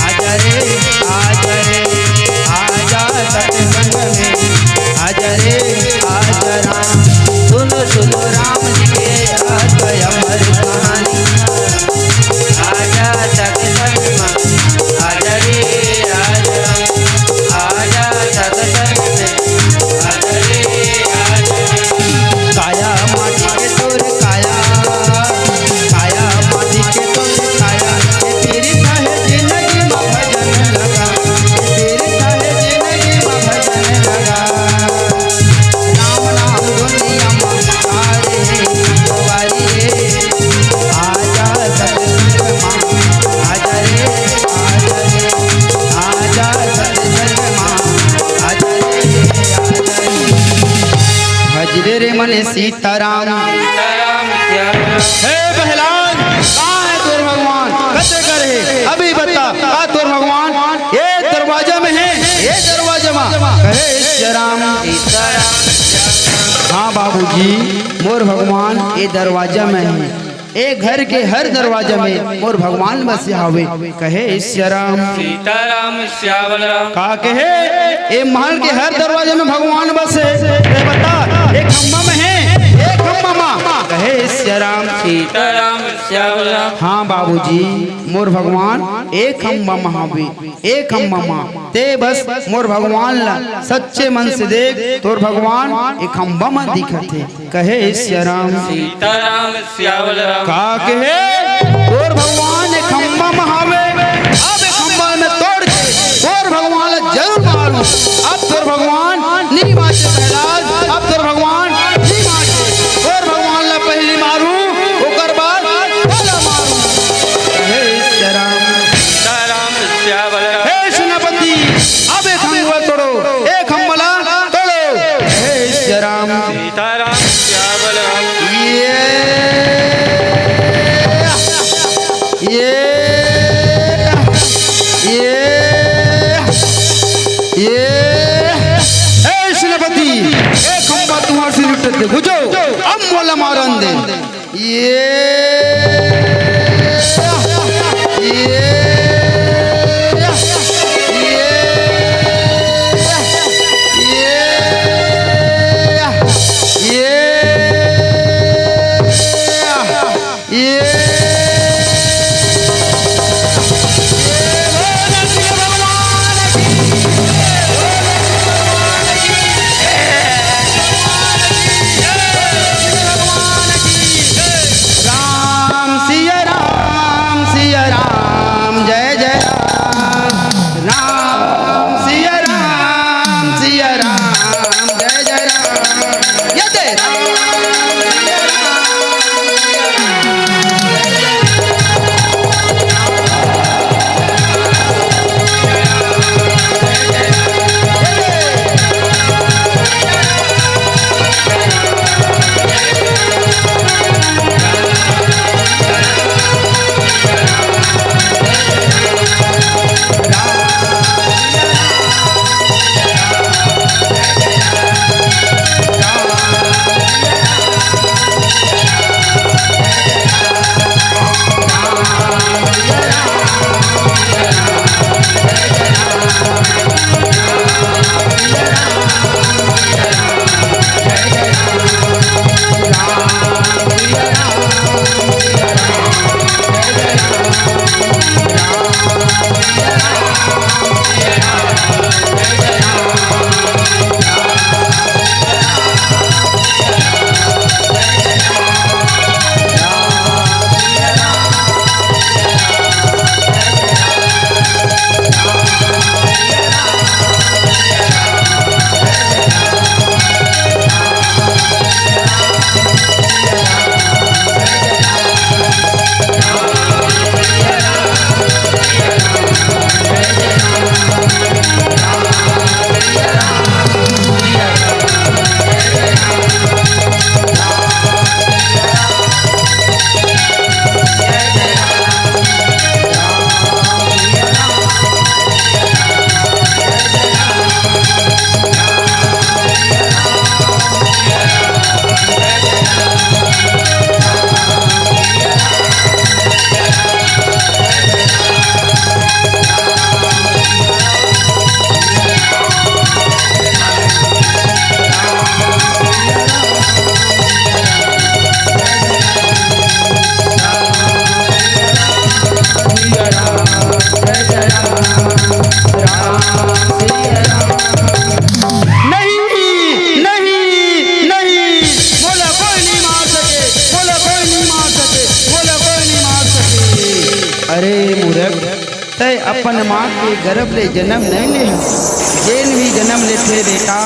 आजा रे आजा रे, आजा सत्संग में आजा रे आजा राम। सुनो सुनो राम जी के कथा अमर कहानी, आजा सत्संग में आजा रे आजा राम। आजा सत्संग में आजा रे आजा राम। काया माटी के तोर काया, काया माटी के तोर काया, ये तेरी है जिंदगी में भजन लगा, ये तेरी है जिंदगी में भजन लगा। राम नाम दुनिया में सारे सवारी रे, आजा सत्संग में आजा रे आजा रे, आजा सत्संग में आजा रे आजा रे। भजरे रे मन सीताराम। सीताराम श्याम राम। हे पहलवान, कहाँ है तोर भगवान, कते कर है अभी बता, का तोर भगवान ये दरवाजा में है, ये दरवाजा में। कहे श्याम सीताराम श्याम राम। हाँ बाबूजी, मोर भगवान ये दरवाजा में है, ए घर के हर दरवाजा में मोर भगवान बस हावे। कहे श्याम सीताराम श्याम राम। का कहे ए महल के हर दरवाजे में भगवान बसे। ए बता एक खम्बा में है, एक खम्बा में। कहे श्याम सीताराम श्याम राम। हाँ बाबूजी, मोर भगवान एक खम्बा में हावे, एक खम्बा में। ते बस मोर भगवान ला सच्चे मन से देख, तोर भगवान एक खम्बा में दिखत है। कहे श्याम सीताराम श्याम राम। का कहे तोर भगवान एक खम्बा में हावे, अब एक खम्बा में तोड़ के तोर भगवान ला जरूर मारू। अब तोर भगवान नहीं बाचे प्रहलाद, अब तोर भगवान नहीं बाचे, तोर भगवान ला पहली मारू, ओकर बाद भला मारू। हे श्याम सीताराम श्याम राम। हे सेनापति, अब एक खम्बा तोड़ो, एक खम्बा ला तोड़ो। हे श्याम सीताराम सीताराम श्यामल राम ए सेनापति ए खंबा तुम्हार से लुटते दे बुझो अब मोला मारन दे अपन माँ के गर्भ ले जन्म नहीं ले जेन भी जन्म लेते बेटा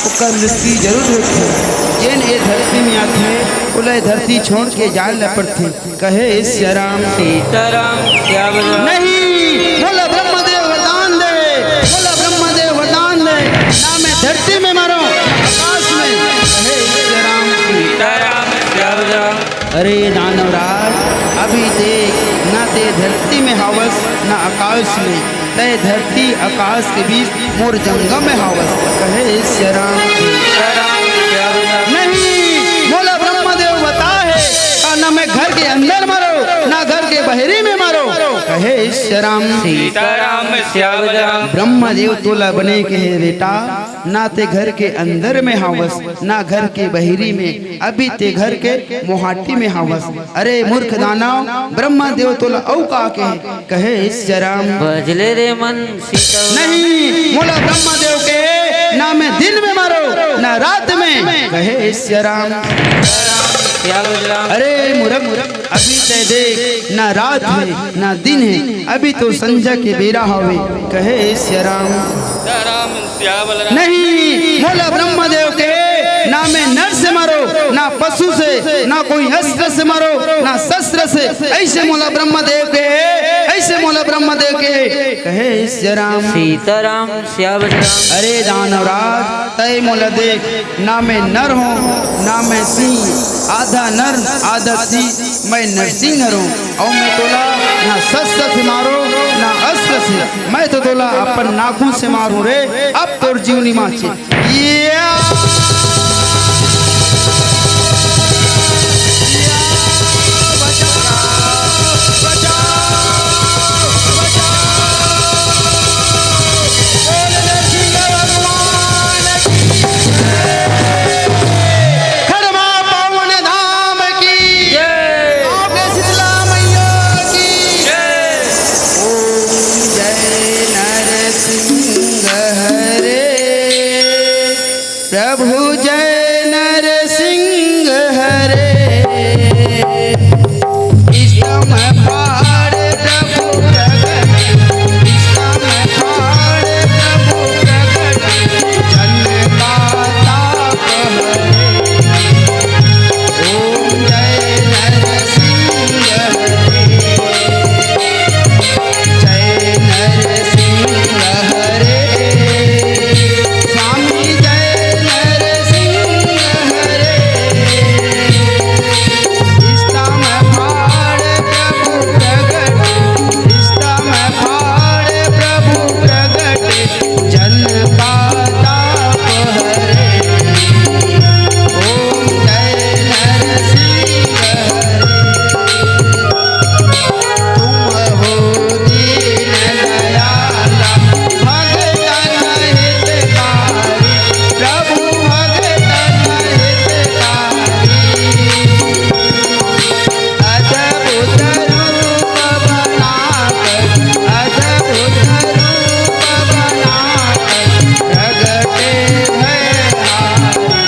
ओकर मृत्यु जरूर होते जेन ये धरती में आते उले धरती छोड़ के जाल पड़ते कहे श्याम सीताराम श्याम नहीं बोला ब्रह्मदेव वरदान दे बोला ब्रह्मदेव वरदान दे ना मैं धरती में मरो आकाश में कहे श्याम सीताराम श्याम अरे दानवराज अभी देख ना ते धरती में हावस ना आकाश में तय धरती आकाश के बीच मोर जंगम में हावस कहे श्याम नहीं बोला ब्रह्मदेव बता है ना मैं घर के अंदर मरो ना घर के बहरी में मरो कहे श्याम सीताराम श्याम ब्रह्मदेव तोला बने के है बेटा ना ते घर के अंदर में हावस ना घर के बहरी में अभी ते घर के मोहाटी में हावस अरे मूर्ख दानव ब्रह्मदेव तोला औ का के कहे श्याम बजले रे मन सीता नहीं मोला ब्रह्मदेव के ना मैं दिन में मरो ना रात में कहे श्याम अरे मूर्ख अभी ते देख ना रात है ना दिन है अभी तो संध्या के बेरा हवे कहे श्याम नहीं मोला ब्रह्मदेव के ना मैं नर से मरो ना पशु से ना कोई अस्त्र से मरो ना शस्त्र से ऐसे मोला ब्रह्मदेव के ऐसे कैसे मोला ब्रह्मदेव के कहे राम सीताराम श्याम राम। अरे दानवराज तय मोला देख, ना मैं नर हूँ ना मैं सिंह, आधा नर आधा सिंह, मैं नरसिंह हूँ। और मैं तोला ना शस्त्र से मारो ना अस्त्र से, मैं तो तोला अपन नाखून से मारू रे। अब तोर जीवनी माची प्रभु जय नरसिंह हरे। इष्टम फाड़ प्रभु प्रगट, इष्टम फाड़ प्रभु प्रगट, जन का ताप हरे। ओम जय नरसिंह हरे, जय नरसिंह हरे। स्वामी जय नरसिंह हरे, इष्टम फाड़ प्रभु प्रगट, इष्टम फाड़ प्रभु प्रगट, जन का ताप हरे। ओम जय नरसिंह हरे। तुम हो दीन दयाला, भगतन हितकारी, प्रभु भगतन हितकारी। अद्भुत रूप बनाकर, अद्भुत रूप बनाकर, प्रगटे भयहारी।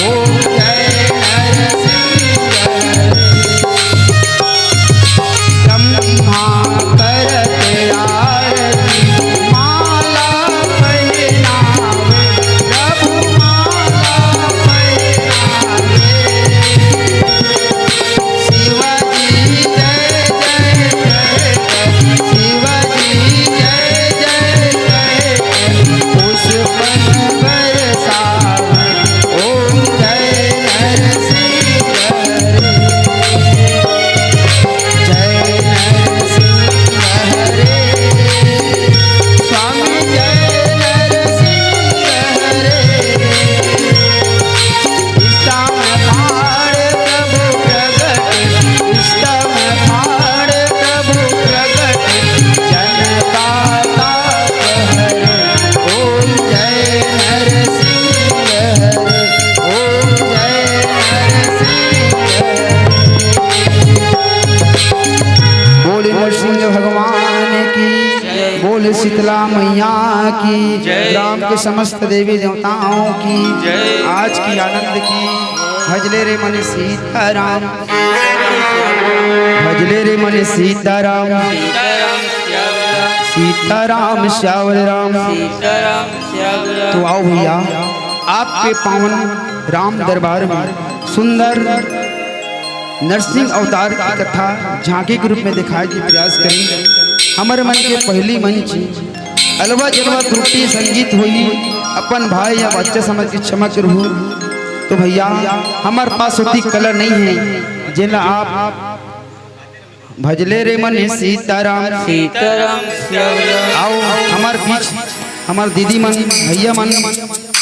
ओम जय नरसिंह हरे। ब्रह्मा करत आरती, माला पहनावे, प्रभु माला पहनावे। शिवजी जय जय जय, शिवजी जय जय जय, पुष्पन बरसावे। ओम जय नरसिंह हरे, जय नरसिंह हरे। स्वामी जय नरसिंह हरे, इष्टम फाड़ प्रभु प्रगट, इष्टम फाड़ प्रभु प्रगट, जन का ताप हरे। ओम जय नरसिंह हरे, ओम जय नरसिंह हरे। बोले नरसिंह भगवान की, बोले शीतला मैया की, जय। राम के समस्त देवी देवताओं की, आज की आनंद की। भजले रे मन सीताराम, भजले रे मन सीताराम, सीताराम श्याम राम। सीताराम श्यावल राम। सीताराम श्याम राम। तो आओ भैया, आपके पावन राम दरबार में सुंदर नरसिंह अवतार की कथा झांकी के रूप में दिखाने की प्रयास करेंगे। हमारे मन के पहली मंच अलवा जलवा त्रुटि संगीत हुई, अपन भाई या बच्चे समझ के क्षमा करूँ। तो भैया हमारे पास होती कला नहीं है, जिला आप भजले रे मन सीताराम, सीताराम श्याम राम। आओ हमारे बीच हमारे दीदी मन भैया मन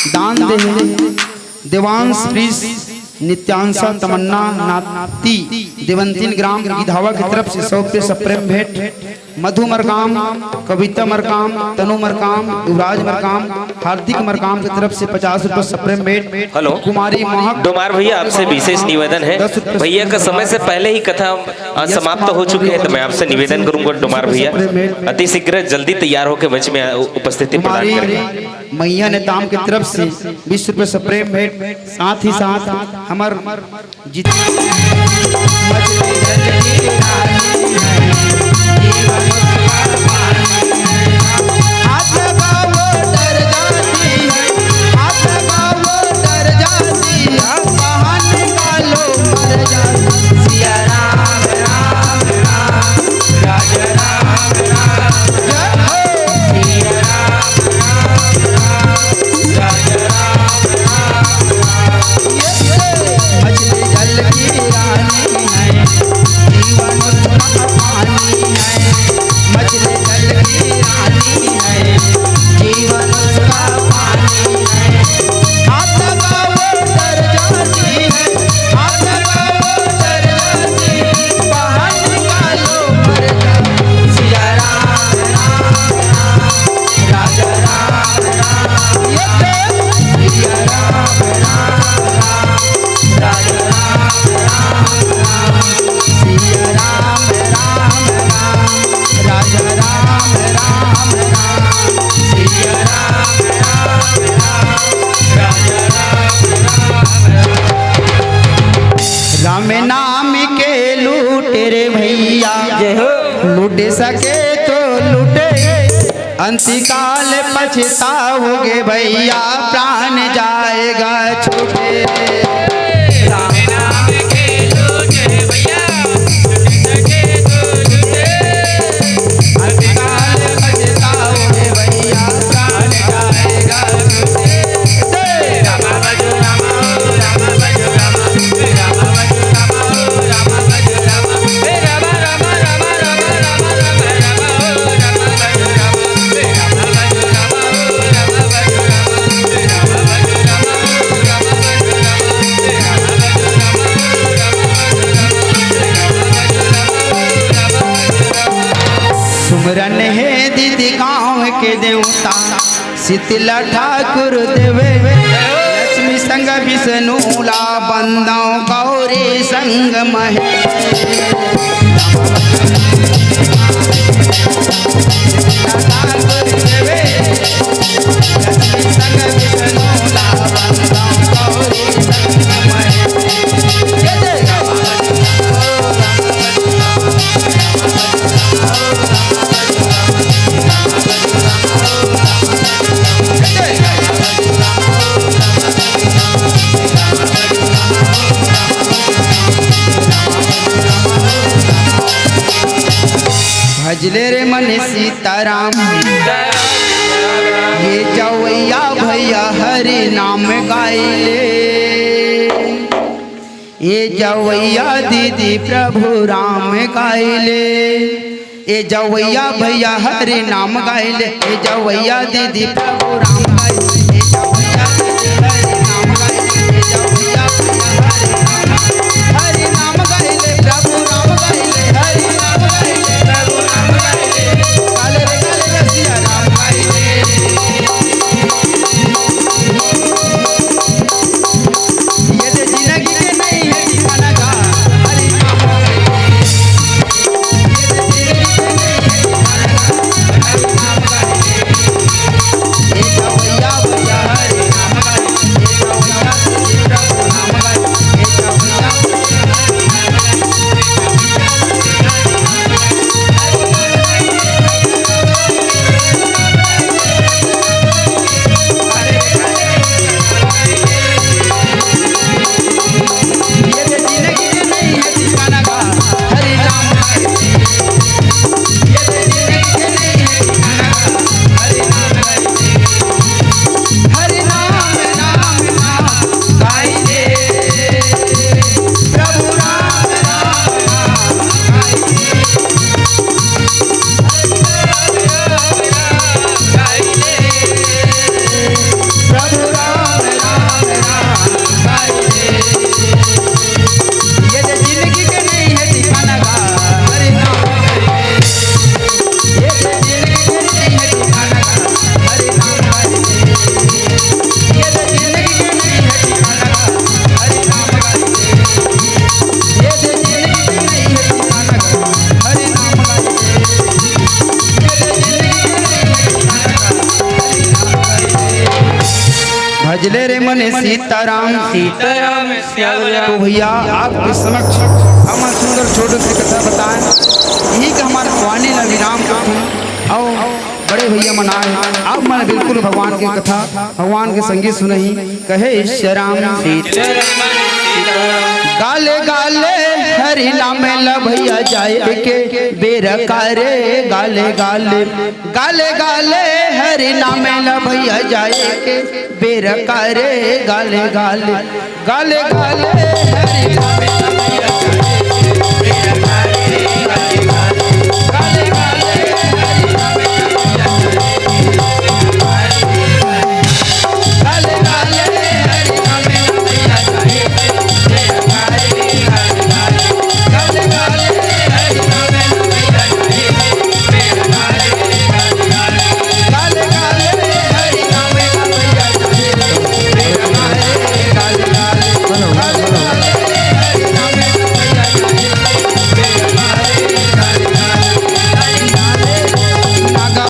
दान दे। देवांश प्रीस नित्यांशा तमन्ना नाती देवंतीन ग्राम गिधावा की तरफ से 100 रुपये सप्रेम भेंट। मधु मरकाम, कविता मरकाम, तनु मरकाम, युवराज मरकाम, हार्दिक मरकाम की तरफ से 50 रुपये सप्रेम भेंट। हेलो कुमारी महक डोमार भैया, आपसे विशेष निवेदन है। 10 रुपये भैया का समय से पहले ही कथा समाप्त हो चुकी है, तो मैं आपसे निवेदन करूंगा डोमार भैया अति शीघ्र जल्दी तैयार होकर मंच में उपस्थिति प्रदान कुमारी करें। मैया ने ताम की तरफ से 20 रुपये सप्रेम भेंट। साथ ही साथ हमार सिया राम राम राम, राज राम राम नाम के लूटे रे भैया, जय हो। लूट सके तो लूटे, अंतिकाल पछताओगे भैया, प्राण जाएगा छूटे। राम नाम के लूटे भैया, लूट सके तो लूटे, अंतिकाल पछताओगे भैया, प्राण जाएगा छूटे। राम भजो राम, राम भजो राम, राम भजो राम, राम भजो राम, राम राम राम राम राम राम राम राम भजो राम, राम भजो राम, राम भजो राम, राम भजो राम, राम भजो राम। सुमरन है दीदी गाँव के देवता, शीतला ठाकुर देवे, लक्ष्मी संग विष्णुला बंदों गौरी संग महे। ठाकुर देवे, लक्ष्मी संग विष्णुला बंदों गौरी संग महे। भजले रे मन सीताराम, ये जवैया भैया हरि नाम गाइले, ये जवैया दीदी प्रभु राम गाइले, ये जवैया भैया हरि नाम गाइले, ये जवैया दीदी प्रभु राम गाइले, ये जवैया दीदी हरि नाम गाइले, ये जवैया भैया हरि नाम गाइले, प्रभु राम गाइले, हरि नाम गाइले, प्रभु राम गाइले, काले रे रसिया राम गाइले। ये तो जिंदगी के नहीं है ठिकाना का, हरि नाम गाइले। ये तो जिंदगी के नहीं है ठिकाना का, हरि नाम गाइले। ये जवैया भैया हरि नाम गाइले, ये जवैया दीदी प्रभु नाम गाइले, ये जवैया ये तो जिंदगी के नहीं है ठिकाना का, हरि नाम गाइले। ये तो जिंदगी के नहीं है ठिकाना का, हरि नाम गाइले। हरि नाम नाम नाम गाइले, प्रभु राम राम नाम गाइले। प्रभु राम राम नाम गाइले। ये तो जिंदगी के नहीं है ठिकाना का, हरि नाम गाइले। ये तो जिंदगी के नहीं है ठिकाना का, हरि नाम गाइले। ये तो जिंदगी के नहीं है ठिकाना का, हरि नाम गाइले। ये तो जिंदगी के नहीं है ठिकाना का, हरि नाम गाइले। ये तो जिंदगी के नहीं है ठिकाना का, हरि नाम गाइले। भजले रे मन सीताराम, सीताराम श्याम तो भैया आपके समक्ष हम सुंदर छोटे से कथा बताएं। यही कि हमारे वाणी न विराम करते आओ बड़े भैया मनाए, आप मन बिल्कुल भगवान की कथा भगवान के संगीत सुनही। कहे श्याम गाले गाले हरि नाम ल भैया जाए के बेरा करे, गाले गाले गाले गाले हरि नाम ल भैया जाए के बेरा करे, गाले गाले गाले गाले हरि नाम